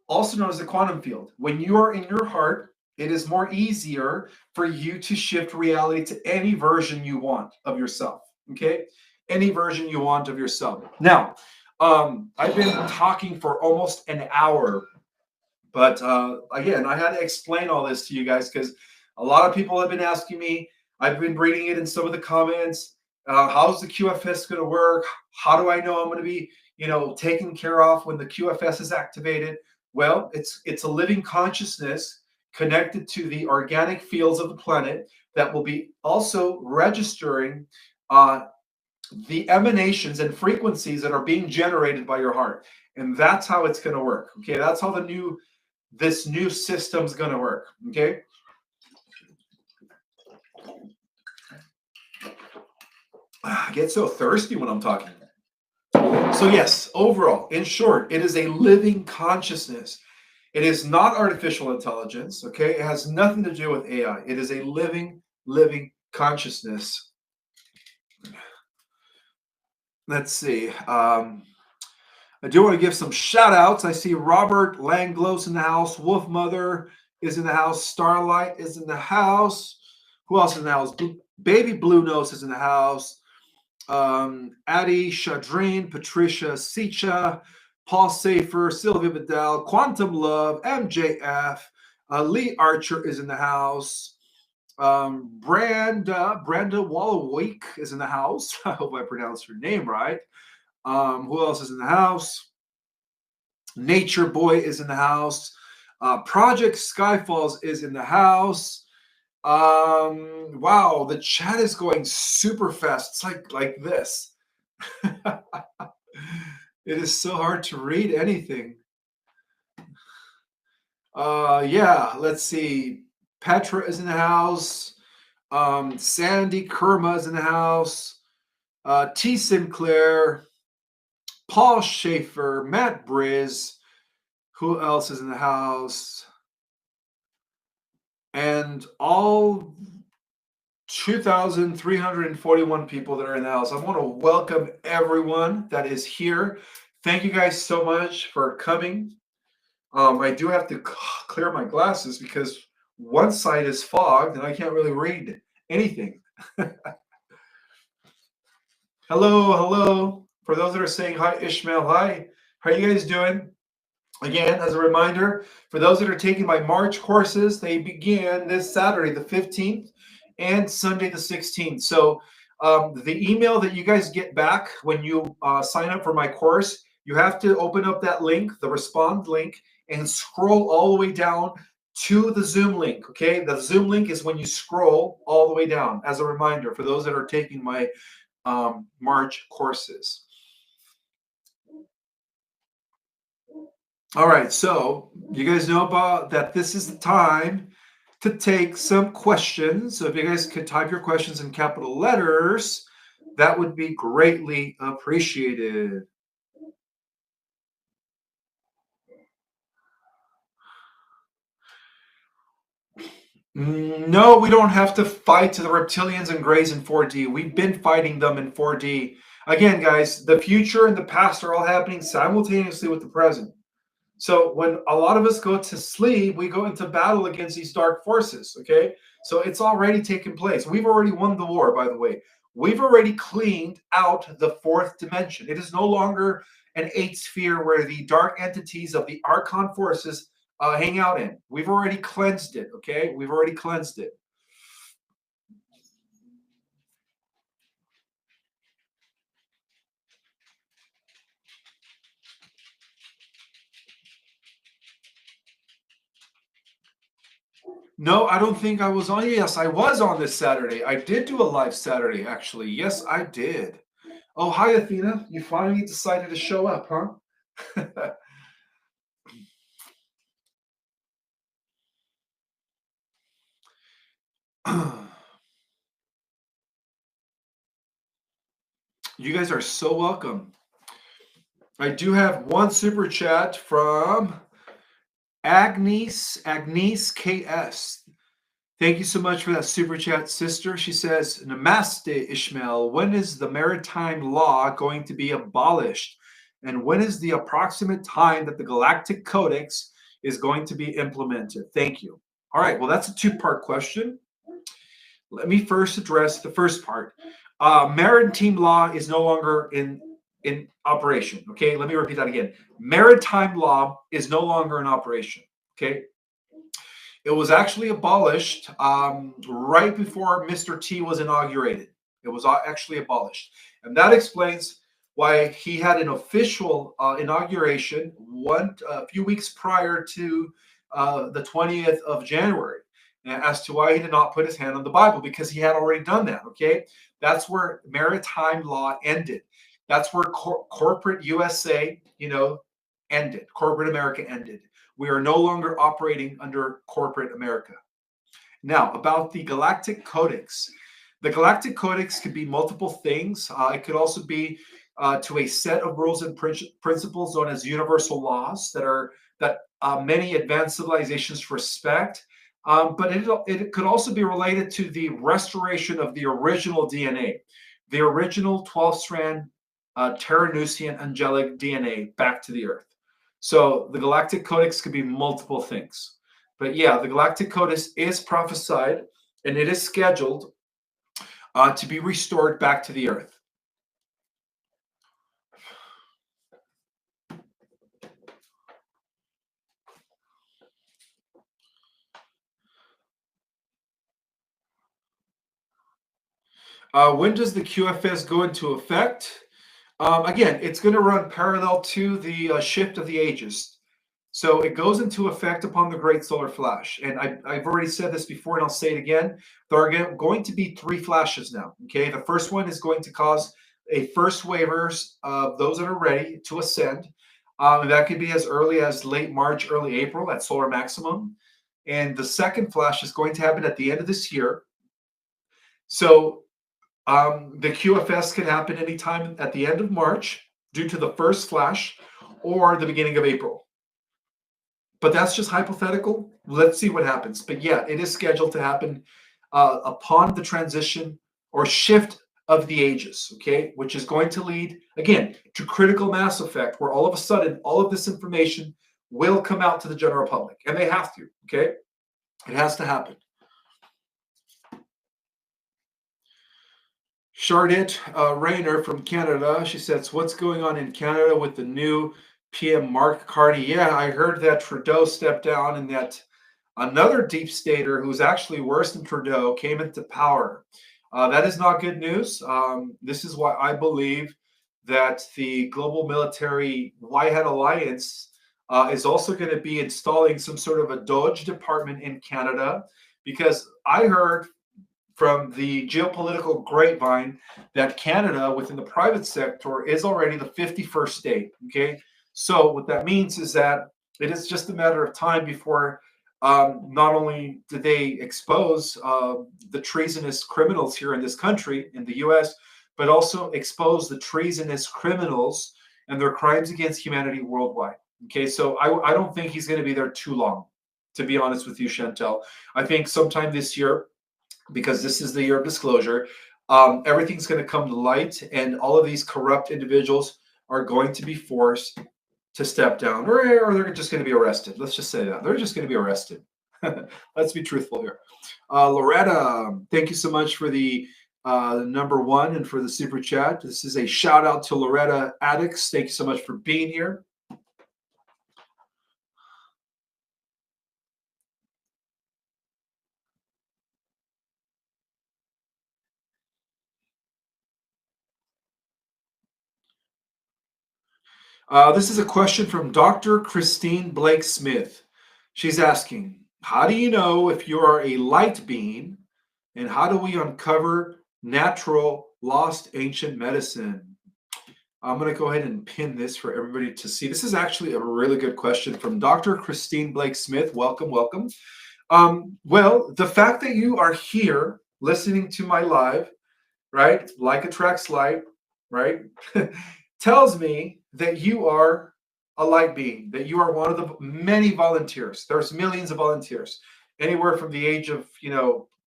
also known as the quantum field. When you are in your heart, it is more easier for you to shift reality to any version you want of yourself. Okay? Any version you want of yourself. Now, I've been talking for almost an hour, but again, I had to explain all this to you guys because a lot of people have been asking me. I've been reading it in some of the comments. How's the QFS going to work? How do I know I'm going to be, taken care of when the QFS is activated? Well, it's a living consciousness connected to the organic fields of the planet that will be also registering the emanations and frequencies that are being generated by your heart. And that's how it's going to work. Okay, that's how this new system's going to work. Okay. I get so thirsty when I'm talking. So yes, overall, in short, it is a living consciousness. It is not artificial intelligence. Okay, it has nothing to do with AI. It is a living consciousness. Let's see. I do want to give some shout outs. I see Robert Langlos in the house. Wolf Mother is in the house. Starlight is in the house. Who else is in the house? Baby Blue Nose is in the house. Addie Shadrine, Patricia Sicha, Paul Safer, Sylvia Vidal, Quantum Love, MJF, Lee Archer is in the house. Brenda Wallowake is in the house. I hope I pronounced her name right. Who else is in the house? Nature Boy is in the house. Project Skyfalls is in the house. Wow, the chat is going super fast. It's like this. It is so hard to read anything. Yeah, let's see. Petra is in the house. Sandy Kerma is in the house. T. Sinclair, Paul Schaefer, Matt Briz. Who else is in the house? And all 2,341 people that are in the house. I want to welcome everyone that is here. Thank you guys so much for coming. I do have to clear my glasses because one side is fogged and I can't really read anything. Hello. For those that are saying hi, Ismael, hi. How are you guys doing? Again, as a reminder, for those that are taking my March courses, they begin this Saturday, the 15th, and Sunday, the 16th. So the email that you guys get back when you sign up for my course, you have to open up that link, the respond link, and scroll all the way down to the Zoom link, okay? The Zoom link is when you scroll all the way down, as a reminder for those that are taking my March courses. All right, so you guys know about that this is the time to take some questions. So if you guys could type your questions in capital letters, that would be greatly appreciated. No, we don't have to fight the reptilians and greys in 4D. We've been fighting them in 4D. Again, guys, the future and the past are all happening simultaneously with the present. So when a lot of us go to sleep, we go into battle against these dark forces, okay? So it's already taken place. We've already won the war, by the way. We've already cleaned out the fourth dimension. It is no longer an eighth sphere where the dark entities of the Archon forces hang out in. We've already cleansed it, okay? We've already cleansed it. No, I don't think I was on. Yes, I was on this Saturday. I did do a live Saturday, actually. Yes, I did. Oh, hi, Athena. You finally decided to show up, huh? You guys are so welcome. I do have one super chat from Agnes KS. Thank you so much for that super chat, sister. She says, Namaste, Ismael. When is the maritime law going to be abolished? And when is the approximate time that the Galactic Codex is going to be implemented? Thank you. All right, well, that's a two-part question. Let me first address the first part. Maritime law is no longer in operation. Okay, let me repeat that again. Maritime law is no longer in operation. Okay, it was actually abolished right before Mr. T was inaugurated. It was actually abolished, and that explains why he had an official inauguration a few weeks prior to the 20th of January. As to why he did not put his hand on the Bible, because he had already done that. Okay, that's where maritime law ended. That's where corporate USA, ended. Corporate America ended. We are no longer operating under corporate America. Now, about the Galactic Codex. The Galactic Codex could be multiple things. It could also be to a set of rules and principles known as universal laws that many advanced civilizations respect. But it could also be related to the restoration of the original DNA, the original 12-strand Terranusian angelic DNA back to the Earth. So the Galactic Codex could be multiple things. But yeah, the Galactic Codex is prophesied and it is scheduled to be restored back to the Earth. When does the QFS go into effect? Again, it's going to run parallel to the shift of the ages. So it goes into effect upon the Great Solar Flash. And I've already said this before, and I'll say it again. There are going to be 3 flashes now. Okay, the first one is going to cause a first waivers of those that are ready to ascend. And that could be as early as late March, early April at solar maximum. And the second flash is going to happen at the end of this year. So the QFS can happen anytime at the end of March due to the first flash or the beginning of April. But that's just hypothetical. Let's see what happens. But yeah, it is scheduled to happen upon the transition or shift of the ages, okay, which is going to lead, again, to critical mass effect, where all of a sudden, all of this information will come out to the general public. And they have to, okay? It has to happen. Charlotte Rayner from Canada, she says, what's going on in Canada with the new PM Mark Carney? Yeah, I heard that Trudeau stepped down and that another deep stater who's actually worse than Trudeau came into power. That is not good news. This is why I believe that the global military White Hat Alliance is also going to be installing some sort of a Doge department in Canada, because I heard from the geopolitical grapevine that Canada within the private sector is already the 51st state. Okay, so what that means is that it is just a matter of time before not only do they expose the treasonous criminals here in this country, in the US, but also expose the treasonous criminals and their crimes against humanity worldwide. Okay, so I don't think he's going to be there too long, to be honest with you, Chantel. I think sometime this year, because this is the year of disclosure, everything's going to come to light, and all of these corrupt individuals are going to be forced to step down, or they're just going to be arrested. Let's just say that. They're just going to be arrested. Let's be truthful here. Loretta, thank you so much for the number 1 and for the super chat. This is a shout out to Loretta Addicts. Thank you so much for being here. This is a question from Dr. Christine Blake Smith. She's asking, how do you know if you are a light being, and how do we uncover natural lost ancient medicine? I'm going to go ahead and pin this for everybody to see. This is actually a really good question from Dr. Christine Blake Smith. Welcome, welcome. Well, the fact that you are here listening to my live, right? Like attracts like, right? tells me that you are a light being, that you are one of the many volunteers. There's millions of volunteers, anywhere from the age of,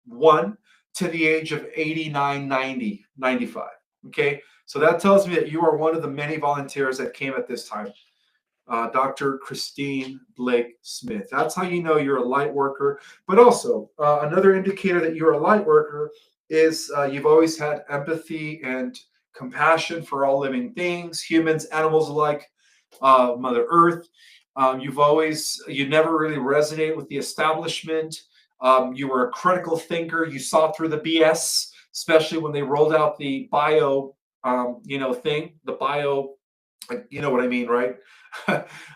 1 to the age of 89, 90, 95. Okay. So that tells me that you are one of the many volunteers that came at this time. Dr. Christine Blake Smith. That's how you know you're a light worker. But also, another indicator that you're a light worker is you've always had empathy and compassion for all living things, humans, animals alike, Mother Earth. You never really resonated with the establishment. You were a critical thinker. You saw through the BS, especially when they rolled out the bio, thing, the bio, you know what I mean, right?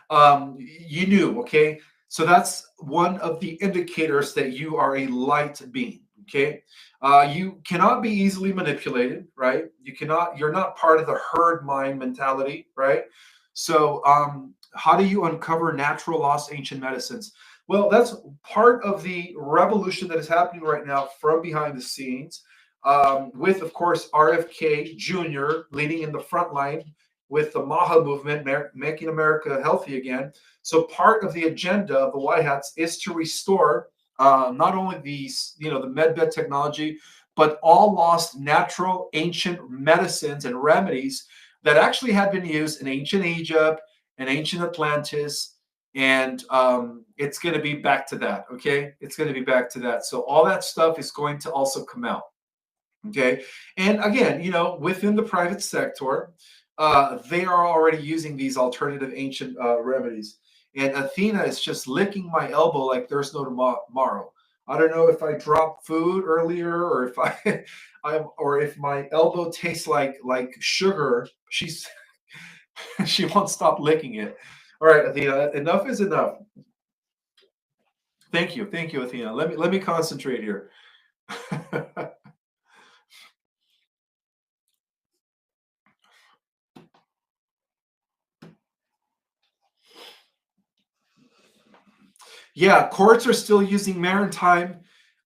You knew, okay? So that's one of the indicators that you are a light being, okay? You cannot be easily manipulated, right? You're not part of the herd mind mentality, right? So, how do you uncover natural lost ancient medicines? Well, that's part of the revolution that is happening right now from behind the scenes, with, of course, RFK Jr. leading in the front line with the MAHA movement, making America healthy again. So part of the agenda of the White Hats is to restore not only the medbed technology, but all lost natural ancient medicines and remedies that actually had been used in ancient Egypt and ancient Atlantis. And it's going to be back to that. Okay. It's going to be back to that. So all that stuff is going to also come out. Okay. And again, within the private sector, they are already using these alternative ancient remedies. And Athena is just licking my elbow like there's no tomorrow. I don't know if I dropped food earlier or if or if my elbow tastes like sugar. She won't stop licking it. All right, Athena, enough is enough. Thank you, Athena. Let me concentrate here. Yeah, courts are still using maritime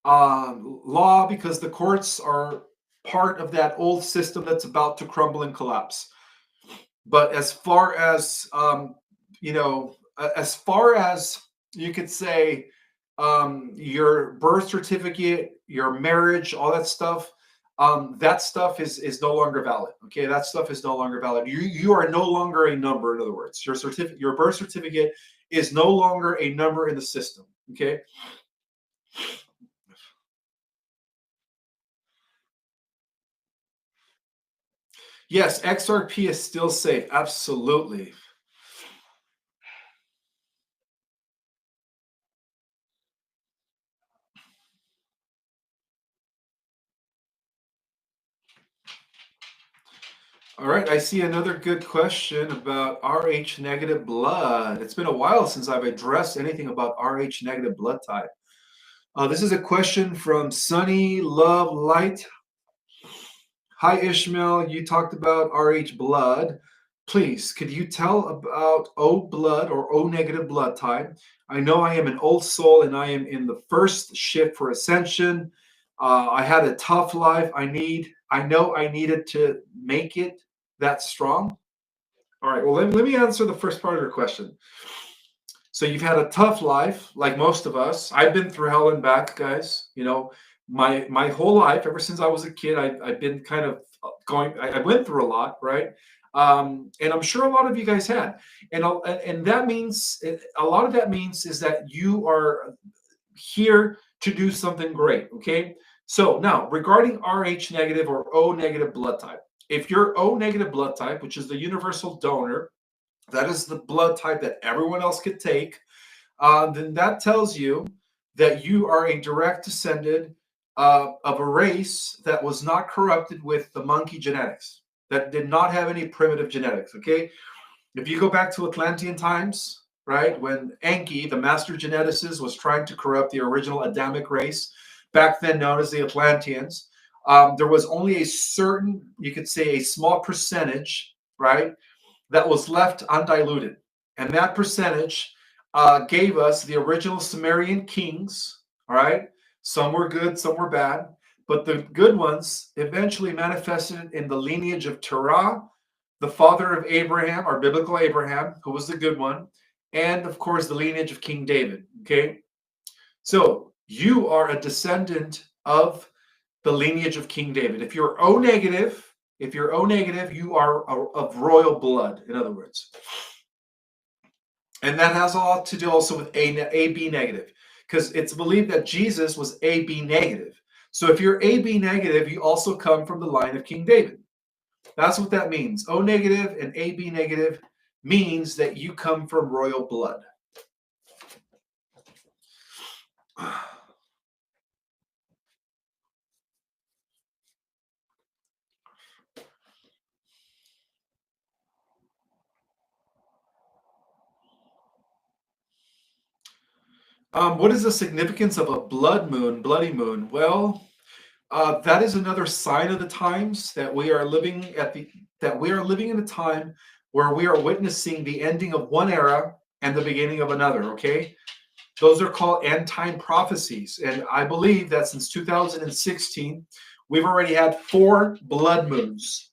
law because the courts are part of that old system that's about to crumble and collapse. But as far as as far as you could say, your birth certificate, your marriage, all that stuff is no longer valid. Okay, that stuff is no longer valid. You are no longer a number. In other words, your birth certificate is no longer a number in the system. Okay. Yes, XRP is still safe. Absolutely. All right, I see another good question about Rh negative blood. It's been a while since I've addressed anything about Rh negative blood type. This is a question from Sunny Love Light. Hi, Ishmael. You talked about Rh blood. Please, could you tell about O blood or O negative blood type? I know I am an old soul and I am in the first shift for ascension. I had a tough life. I know I needed to make it that strong. All right. Well, let me answer the first part of your question. So you've had a tough life, like most of us. I've been through hell and back, guys. My whole life, ever since I was a kid, I've been kind of going. I went through a lot, right? And I'm sure a lot of you guys had, and that means a lot of that means is that you are here to do something great. Okay. So now regarding Rh negative or O negative blood type, if you're O negative blood type, which is the universal donor, that is the blood type that everyone else could take, then that tells you that you are a direct descendant of a race that was not corrupted with the monkey genetics, that did not have any primitive genetics. Okay. If you go back to Atlantean times, right, when Enki, the master geneticist, was trying to corrupt the original Adamic race, back then known as the Atlanteans, there was only a certain, you could say, a small percentage, right, that was left undiluted. And that percentage gave us the original Sumerian kings, all right? Some were good, some were bad. But the good ones eventually manifested in the lineage of Terah, the father of Abraham, our biblical Abraham, who was the good one, and of course the lineage of King David. Okay, so you are a descendant of the lineage of King David. If you're O negative, you are of royal blood, in other words. And that has a lot to do also with AB negative, because it's believed that Jesus was AB negative. So if you're AB negative, you also come from the line of King David. That's what that means. O negative and AB negative means that you come from royal blood. What is the significance of a blood moon, bloody moon? Well, that is another sign of the times that we are living in a time where we are witnessing the ending of one era and the beginning of another. Okay, those are called end time prophecies, and I believe that since 2016, we've already had 4 blood moons.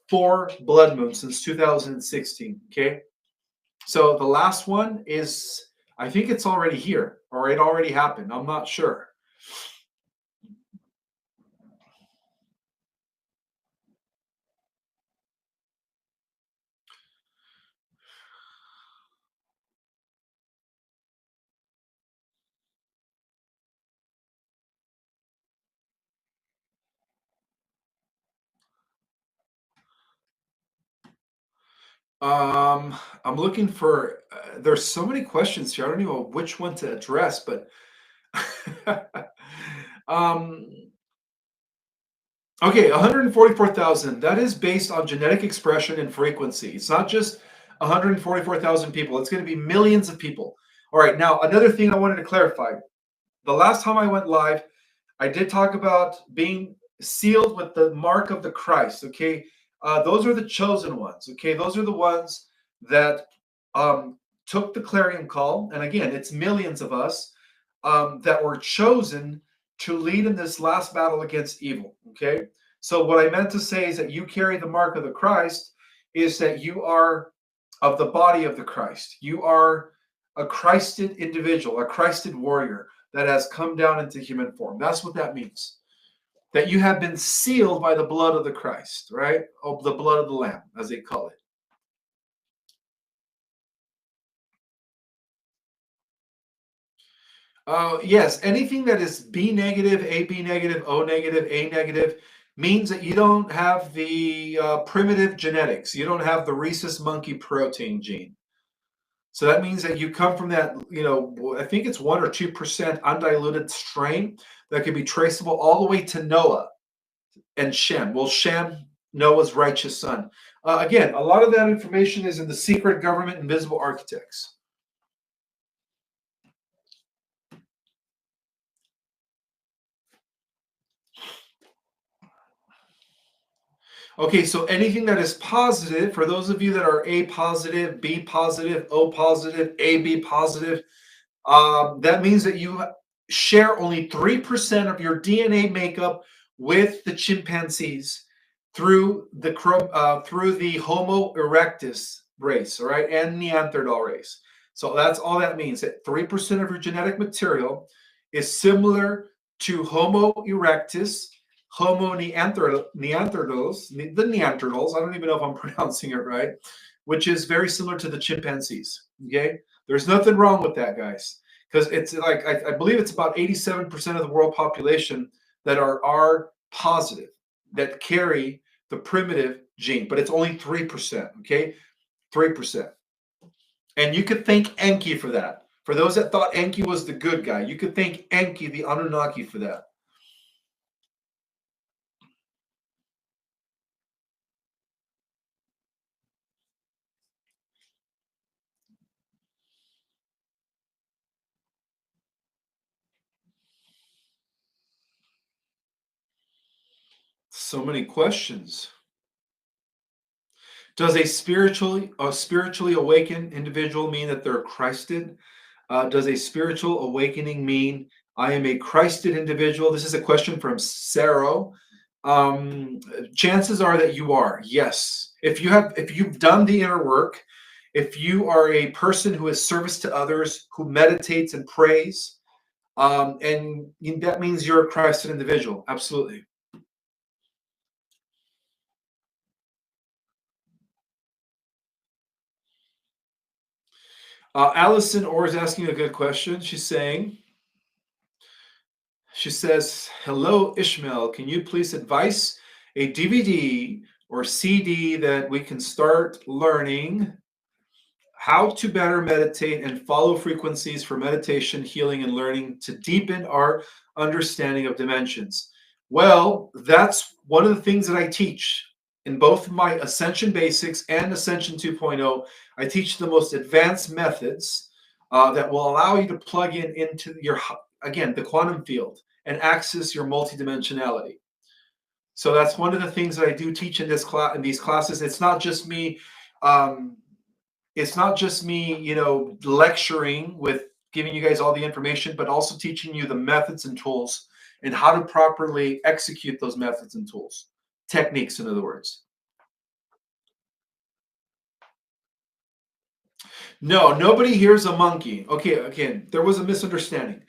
4 blood moons since 2016. Okay, so the last one is, I think it's already here, or it already happened. I'm not sure. I'm looking for. There's so many questions here. I don't even know which one to address, but um, okay, 144,000. That is based on genetic expression and frequency. It's not just 144,000 people. It's going to be millions of people. All right. Now, another thing I wanted to clarify. The last time I went live, I did talk about being sealed with the mark of the Christ. Okay, those are the chosen ones. Okay, those are the ones that took the clarion call, and again, it's millions of us that were chosen to lead in this last battle against evil. Okay, so what I meant to say is that you carry the mark of the Christ, is that you are of the body of the Christ. You are a Christed individual, a Christed warrior that has come down into human form. That's what that means. That you have been sealed by the blood of the Christ, right? Of the blood of the Lamb, as they call it. Yes, anything that is B negative, AB negative, O negative, A negative means that you don't have the primitive genetics. You don't have the rhesus monkey protein gene. So that means that you come from that, I think it's 1 or 2% undiluted strain that can be traceable all the way to Noah and Shem. Well, Shem, Noah's righteous son. Again, a lot of that information is in the Secret Government Invisible Architects. Okay, so anything that is positive, for those of you that are A positive, B positive, O positive, AB positive, that means that you share only 3% of your DNA makeup with the chimpanzees through the Homo erectus race, all right, and Neanderthal race. So that's all that means. That 3% of your genetic material is similar to Homo erectus, Homo Neanderthals, the Neanderthals. I don't even know if I'm pronouncing it right, which is very similar to the chimpanzees. Okay, there's nothing wrong with that, guys, because it's like I believe it's about 87% of the world population that are positive, that carry the primitive gene, but it's only 3%. Okay, 3%, and you could thank Enki for that. For those that thought Enki was the good guy, you could thank Enki, the Anunnaki, for that. So many questions. Does a spiritually awakened individual mean that they're Christed? Does a spiritual awakening mean I am a Christed individual? This is a question from Sarah. Chances are that you are, yes. If you've done the inner work, if you are a person who is service to others, who meditates and prays, and that means you're a Christian individual. Absolutely. Allison Orr is asking a good question. She says, "Hello, Ishmael. Can you please advise a DVD or CD that we can start learning how to better meditate and follow frequencies for meditation, healing, and learning to deepen our understanding of dimensions?" Well, that's one of the things that I teach in both my Ascension Basics and Ascension 2.0. I teach the most advanced methods that will allow you to plug into your, again, the quantum field and access your multidimensionality. So that's one of the things that I do teach in these classes. It's not just me. Um, it's not just me, lecturing with giving you guys all the information, but also teaching you the methods and tools and how to properly execute those methods and tools, techniques, in other words. No, nobody hears a monkey. Okay, again, there was a misunderstanding.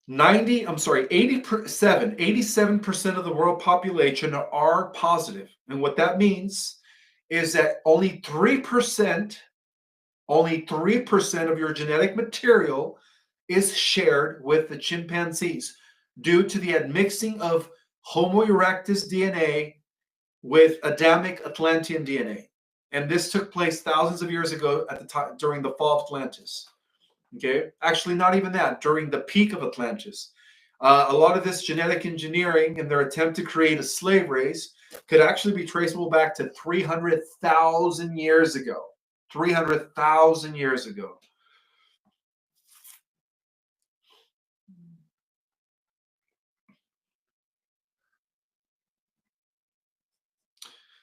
87% of the world population are positive. And what that means is that only 3% of your genetic material is shared with the chimpanzees due to the admixing of Homo erectus DNA with Adamic Atlantean DNA. And this took place thousands of years ago at the time during the fall of Atlantis. Okay, actually, not even that, during the peak of Atlantis. A lot of this genetic engineering and their attempt to create a slave race could actually be traceable back to 300,000 years ago. 300,000 years ago.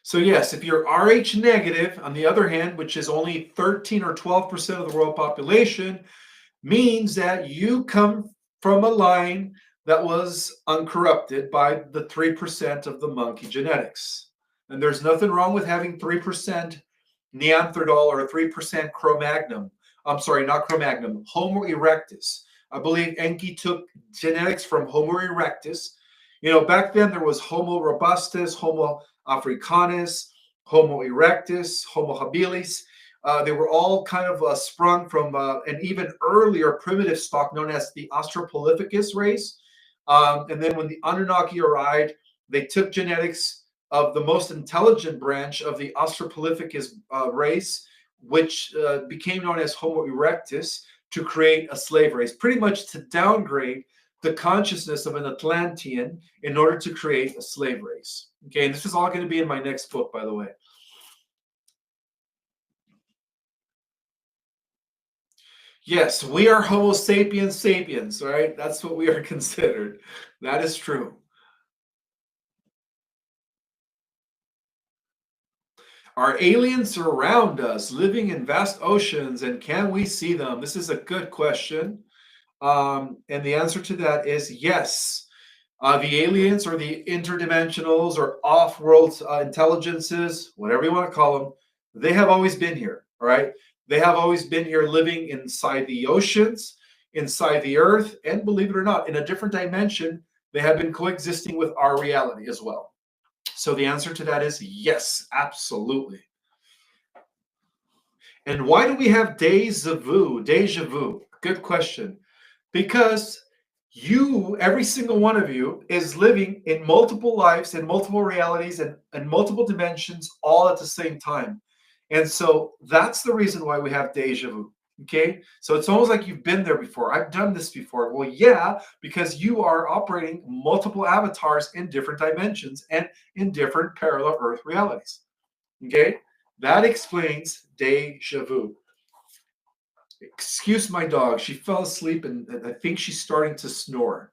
So yes, if you're Rh negative, on the other hand, which is only 13 or 12% of the world population, means that you come from a line that was uncorrupted by the 3% of the monkey genetics. And there's nothing wrong with having 3% Neanderthal or 3% Cro-Magnon. I'm sorry, not Cro-Magnon, Homo erectus. I believe Enki took genetics from Homo erectus. Back then there was Homo robustus, Homo africanus, Homo erectus, Homo habilis. They were all kind of sprung from an even earlier primitive stock known as the Australopithecus race. And then when the Anunnaki arrived, they took genetics of the most intelligent branch of the Australopithecus race, which became known as Homo erectus, to create a slave race, pretty much to downgrade the consciousness of an Atlantean in order to create a slave race. Okay, and this is all going to be in my next book, by the way. Yes, we are Homo sapiens sapiens, right? That's what we are considered. That is true. Are aliens around us, living in vast oceans, and can we see them? This is a good question. And the answer to that is yes. The aliens or the interdimensionals or off-world intelligences, whatever you want to call them, they have always been here, all right? They have always been here living inside the oceans, inside the earth, and believe it or not, in a different dimension, they have been coexisting with our reality as well. So the answer to that is yes, absolutely. And why do we have deja vu? Deja vu. Good question. Because every single one of you, is living in multiple lives and multiple realities and multiple dimensions all at the same time. And so that's the reason why we have deja vu. Okay, so it's almost like you've been there before. I've done this before. Well, yeah, because you are operating multiple avatars in different dimensions and in different parallel Earth realities. Okay, that explains deja vu. Excuse my dog. She fell asleep and I think she's starting to snore.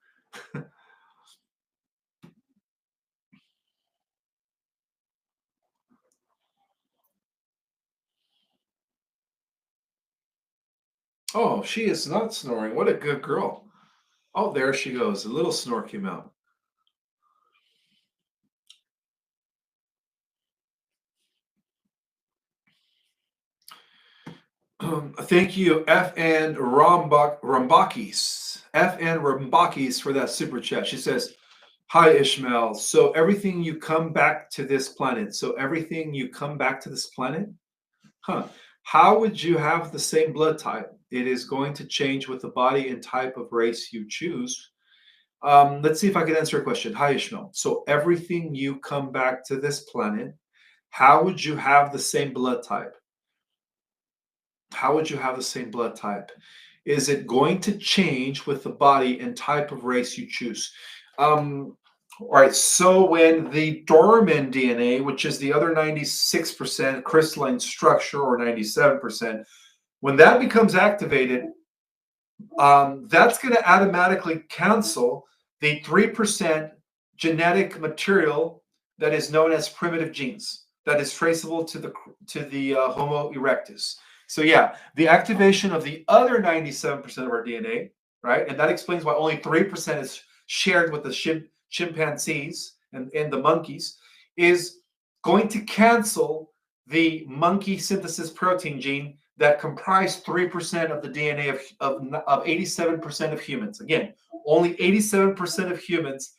Oh, she is not snoring. What a good girl. Oh, there she goes. A little snore came out. Thank you, F and Rambakis for that super chat. She says, "Hi Ishmael. So everything you come back to this planet. So everything you come back to this planet, huh? How would you have the same blood type? It is going to change with the body and type of race you choose." Let's see if I can answer a question. Hi Ishmael. So everything you come back to this planet, how would you have the same blood type? How would you have the same blood type? Is it going to change with the body and type of race you choose? All right, so when the dormant DNA, which is the other 96% crystalline structure, or 97%, when that becomes activated, that's going to automatically cancel the 3% genetic material that is known as primitive genes, that is traceable to the Homo erectus. So yeah, the activation of the other 97% of our DNA, right? And that explains why only 3% is shared with the chimpanzees and the monkeys, is going to cancel the monkey synthesis protein gene that comprise 3% of the DNA of 87% of humans. Again, only 87% of humans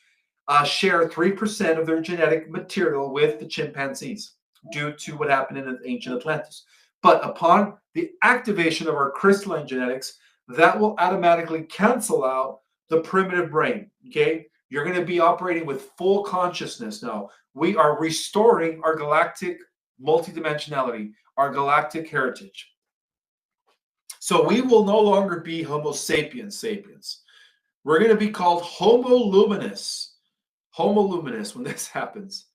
share 3% of their genetic material with the chimpanzees due to what happened in ancient Atlantis. But upon the activation of our crystalline genetics, that will automatically cancel out the primitive brain. Okay, you're going to be operating with full consciousness now. We are restoring our galactic multidimensionality, our galactic heritage. So we will no longer be Homo sapiens sapiens. We're going to be called Homo luminous. Homo luminous when this happens.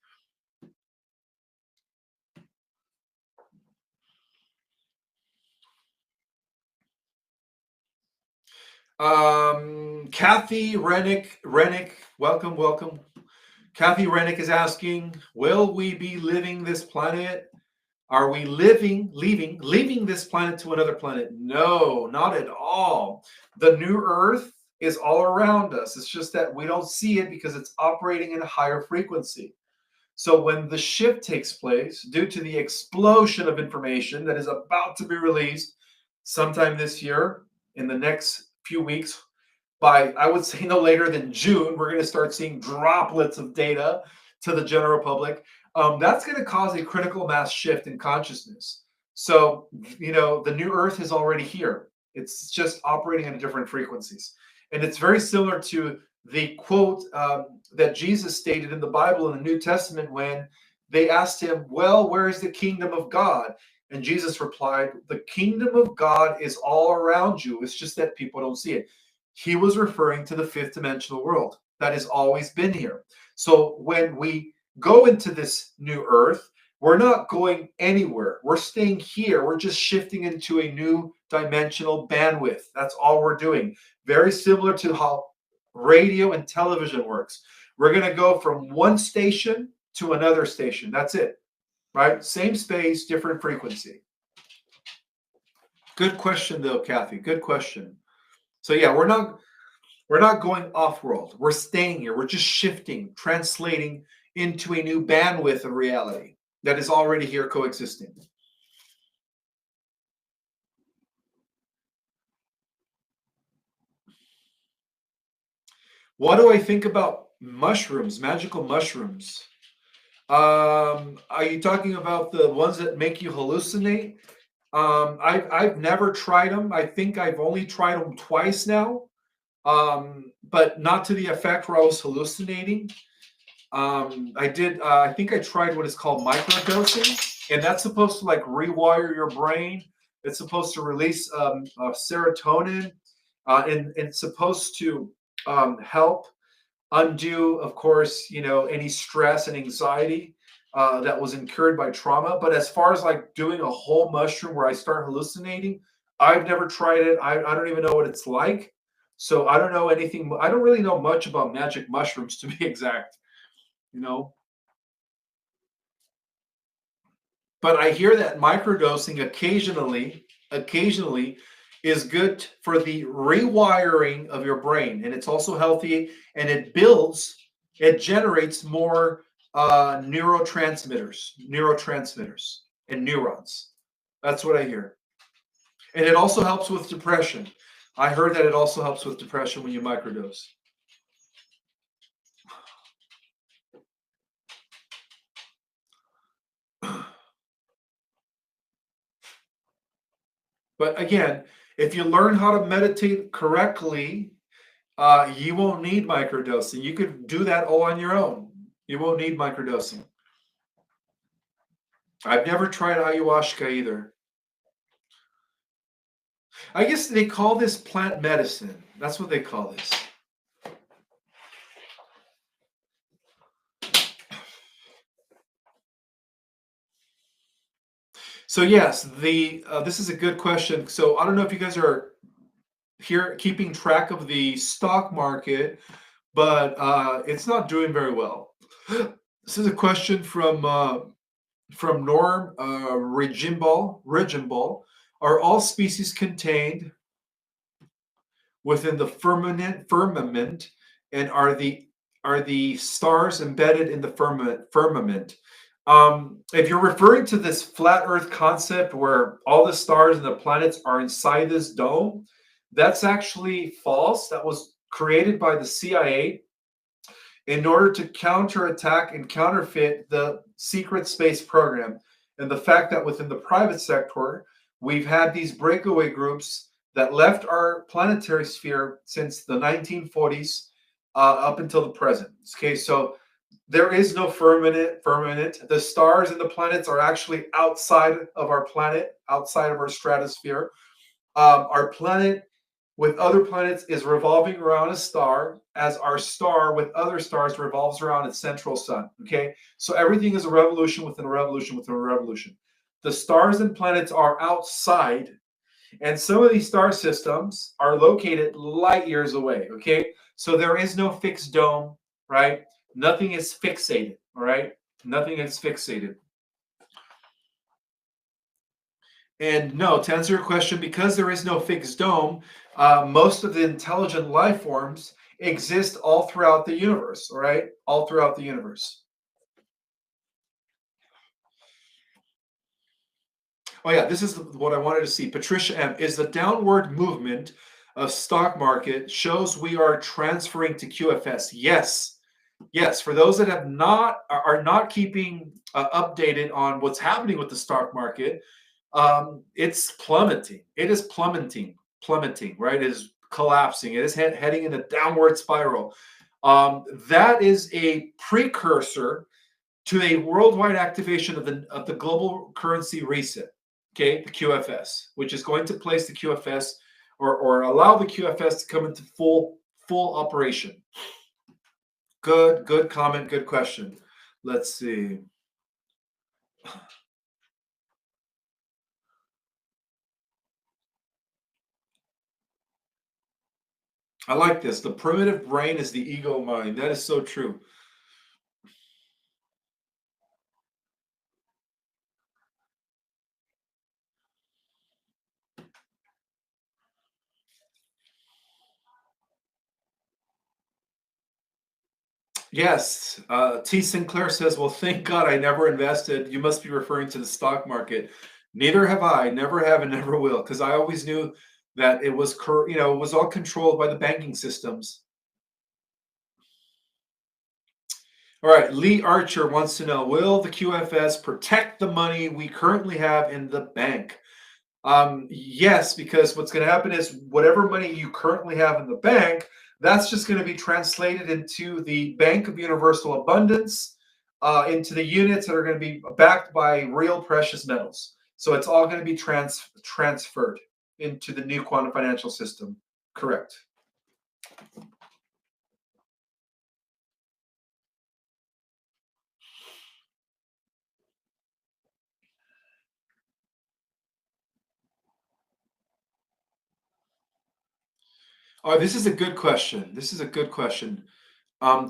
Kathy Rennick, welcome. Kathy Rennick is asking, will we be living this planet? Are we leaving this planet to another planet? No, not at all. The new Earth is all around us. It's just that we don't see it because it's operating in a higher frequency. So when the shift takes place, due to the explosion of information that is about to be released sometime this year, in the next few weeks, by, I would say, no later than June, we're going to start seeing droplets of data to the general public. That's going to cause a critical mass shift in consciousness. So, the new Earth is already here. It's just operating at different frequencies. And it's very similar to the quote that Jesus stated in the Bible in the New Testament when they asked him, well, where is the kingdom of God? And Jesus replied, the kingdom of God is all around you. It's just that people don't see it. He was referring to the fifth dimensional world that has always been here. So when we go into this new Earth, we're not going anywhere. We're staying here. We're just shifting into a new dimensional bandwidth. That's all we're doing. Very similar to how radio and television works. We're going to go from one station to another station. That's it, right? Same space, different frequency. Good question, though, Kathy. Good question. So yeah, we're not going off-world. We're staying here. We're just shifting, translating into a new bandwidth of reality that is already here coexisting. What do I think about mushrooms, magical mushrooms? Are you talking about the ones that make you hallucinate? I've never tried them. I think I've only tried them twice now, but not to the effect where I was hallucinating. I did. I think I tried what is called microdosing, and that's supposed to like rewire your brain. It's supposed to release serotonin, and it's supposed to help undo, of course, any stress and anxiety that was incurred by trauma. But as far as like doing a whole mushroom where I start hallucinating, I've never tried it. I don't even know what it's like. So I don't know anything. I don't really know much about magic mushrooms, to be exact. But I hear that microdosing occasionally is good for the rewiring of your brain, and it's also healthy, and it generates more neurotransmitters and neurons. That's what I hear. And it also helps with depression. I heard that it also helps with depression when you microdose. But again, if you learn how to meditate correctly, you won't need microdosing. You could do that all on your own. You won't need microdosing. I've never tried ayahuasca either. I guess they call this plant medicine. That's what they call this. So yes, this is a good question. So I don't know if you guys are here keeping track of the stock market, but it's not doing very well. This is a question from Norm Rigimball. Are all species contained within the firmament, and are the stars embedded in the firmament? If you're referring to this flat Earth concept where all the stars and the planets are inside this dome, that's actually false. That was created by the CIA in order to counterattack and counterfeit the secret space program. And the fact that within the private sector, we've had these breakaway groups that left our planetary sphere since the 1940s up until the present. Okay, so there is no firmament. The stars and the planets are actually outside of our planet, outside of our stratosphere. Our planet with other planets is revolving around a star, as our star with other stars revolves around its central sun. Okay, so everything is a revolution within a revolution within a revolution. The stars and planets are outside, and some of these star systems are located light years away. Okay, so there is no fixed dome, right? Nothing is fixated. All right, nothing is fixated. And no, to answer your question, because there is no fixed dome, most of the intelligent life forms exist all throughout the universe, all right? All throughout the universe. Oh yeah, this is what I wanted to see. Patricia M. Is the downward movement of stock market shows we are transferring to QFS? Yes. Yes, for those that are not keeping updated on what's happening with the stock market, it's plummeting. It is plummeting, right? It is collapsing. It is heading in a downward spiral. That is a precursor to a worldwide activation of the global currency reset, okay, the QFS, which is going to place the QFS or allow the QFS to come into full operation. Good comment, good question. Let's see. I like this. The primitive brain is the ego mind. That is so true. Yes. T. Sinclair says, well, thank God I never invested. You must be referring to the stock market. Neither have I. Never have and never will. Because I always knew that it was, it was all controlled by the banking systems. All right. Lee Archer wants to know, will the QFS protect the money we currently have in the bank? Yes, because what's going to happen is whatever money you currently have in the bank, that's just going to be translated into the Bank of Universal Abundance, into the units that are going to be backed by real precious metals. So it's all going to be transferred into the new quantum financial system. Correct. Oh, this is a good question. This is a good question.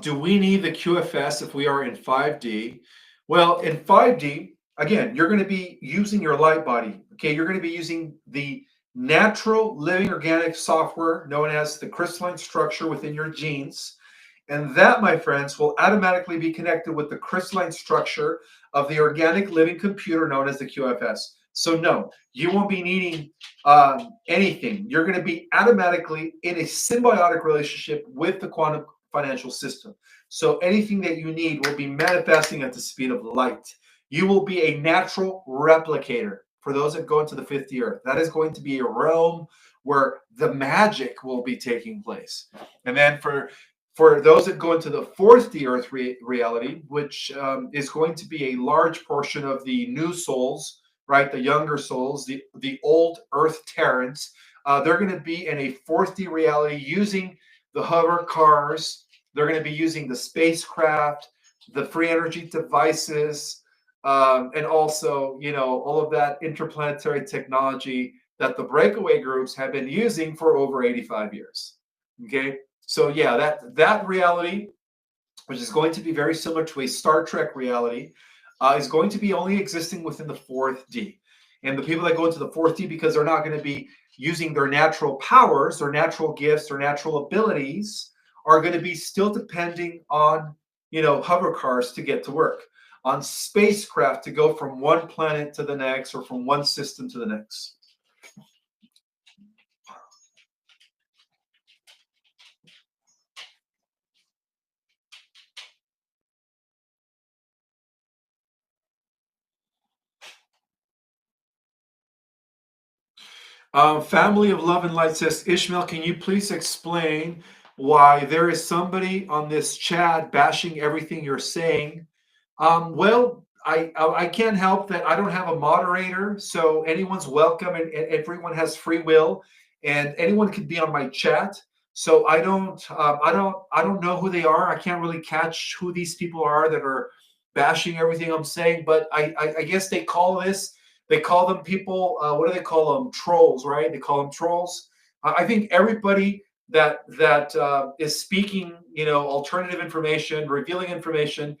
Do we need the QFS if we are in 5D? Well, in 5D, again, you're going to be using your light body. Okay, you're going to be using the natural living organic software known as the crystalline structure within your genes. And that, my friends, will automatically be connected with the crystalline structure of the organic living computer known as the QFS. So no, you won't be needing anything. You're going to be automatically in a symbiotic relationship with the quantum financial system. So anything that you need will be manifesting at the speed of light. You will be a natural replicator for those that go into the 50th earth. That is going to be a realm where the magic will be taking place. And then for those that go into the fourth D earth reality, which is going to be a large portion of the new souls, right? The younger souls, the old earth Terrans, they're going to be in a fourth D reality using the hover cars. They're going to be using the spacecraft, the free energy devices, and also, all of that interplanetary technology that the breakaway groups have been using for over 85 years. Okay, so yeah, that reality, which is going to be very similar to a Star Trek reality, is going to be only existing within the fourth D. And the people that go into the fourth D, because they're not going to be using their natural powers, their natural gifts, their natural abilities, are going to be still depending on, hover cars to get to work, on spacecraft to go from one planet to the next or from one system to the next. Family of Love and Light says, Ishmael, can you please explain why there is somebody on this chat bashing everything you're saying? Well, I can't help that I don't have a moderator, so anyone's welcome, and everyone has free will, and anyone can be on my chat. So I don't know who they are. I can't really catch who these people are that are bashing everything I'm saying. But I guess they call them people. What do they call them? Trolls, right? They call them trolls. I think everybody that is speaking, alternative information, revealing information,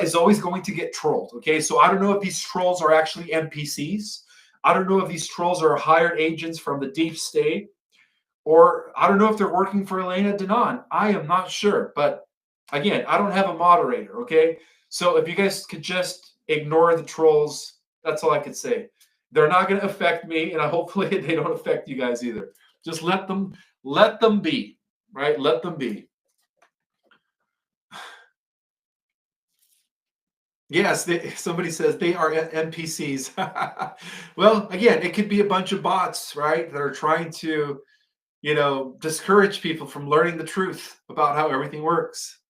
is always going to get trolled. Okay, so I don't know if these trolls are actually NPCs. I don't know if these trolls are hired agents from the deep state, or I don't know if they're working for Elena Denon. I am not sure, but again, I don't have a moderator. Okay, so if you guys could just ignore the trolls, that's all I could say. They're not going to affect me, and hopefully they don't affect you guys either. Just let them be, right? Let them be. Yes, somebody says they are NPCs. Well, again, it could be a bunch of bots, right, that are trying to, discourage people from learning the truth about how everything works.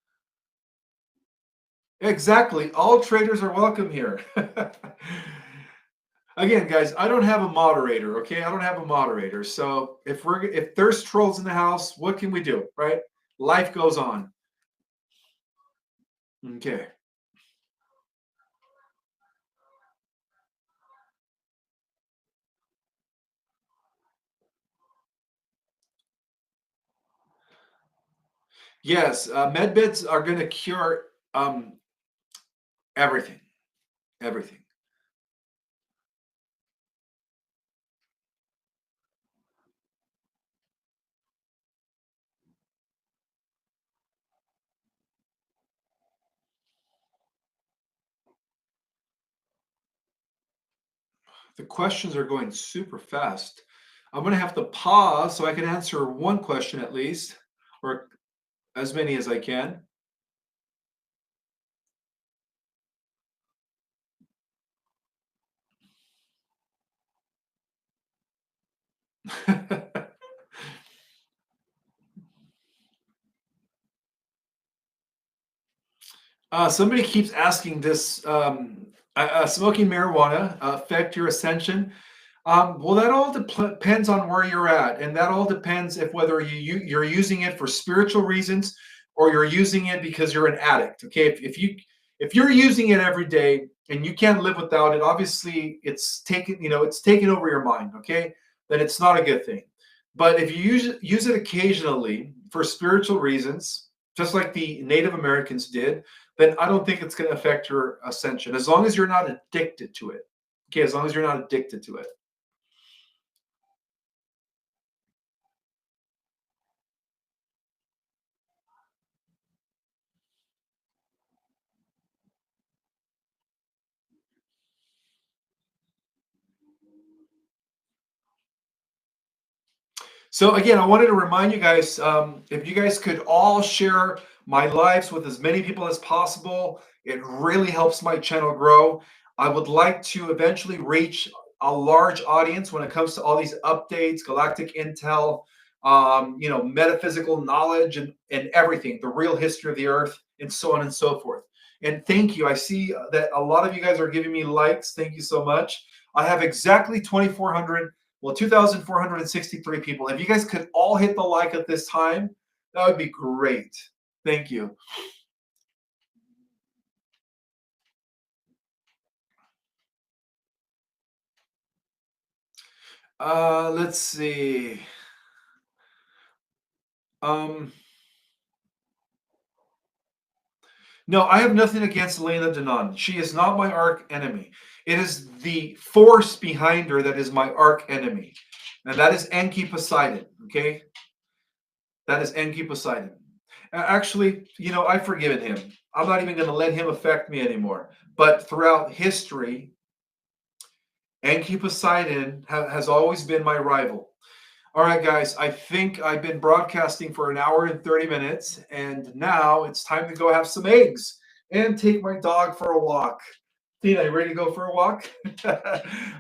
Exactly. All traders are welcome here. Again, guys, I don't have a moderator, okay? I don't have a moderator. So if there's trolls in the house, what can we do, right? Life goes on. Okay. Yes, medbeds are going to cure everything. Everything. The questions are going super fast. I'm going to have to pause so I can answer one question at least, or as many as I can. Somebody keeps asking this, smoking marijuana affect your ascension? Well, that all depends on where you're at, and that all depends if whether you're using it for spiritual reasons or you're using it because you're an addict. Okay, if you're using it every day and you can't live without it, obviously it's taken over your mind. Okay, then it's not a good thing. But if you use it occasionally for spiritual reasons, just like the Native Americans did, then I don't think it's going to affect your ascension as long as you're not addicted to it. Okay, as long as you're not addicted to it. So again, I wanted to remind you guys, if you guys could all share my lives with as many people as possible, it really helps my channel grow. I would like to eventually reach a large audience when it comes to all these updates, galactic intel, metaphysical knowledge, and everything, the real history of the Earth, and so on and so forth. And thank you. I see that a lot of you guys are giving me likes. Thank you so much. I have exactly 2,463 people. If you guys could all hit the like at this time, that would be great. Thank you. Let's see. Um, no, I have nothing against Lena Denon. She is not my arch enemy. It is the force behind her that is my arch enemy. And that is Enki Poseidon. Okay? That is Enki Poseidon. Actually, I've forgiven him. I'm not even going to let him affect me anymore. But throughout history, Enki Poseidon has always been my rival. All right, guys, I think I've been broadcasting for an hour and 30 minutes, and now it's time to go have some eggs and take my dog for a walk. Tina, you ready to go for a walk?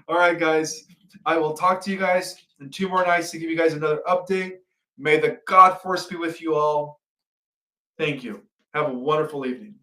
All right, guys, I will talk to you guys in 2 more nights to give you guys another update. May the God force be with you all. Thank you. Have a wonderful evening.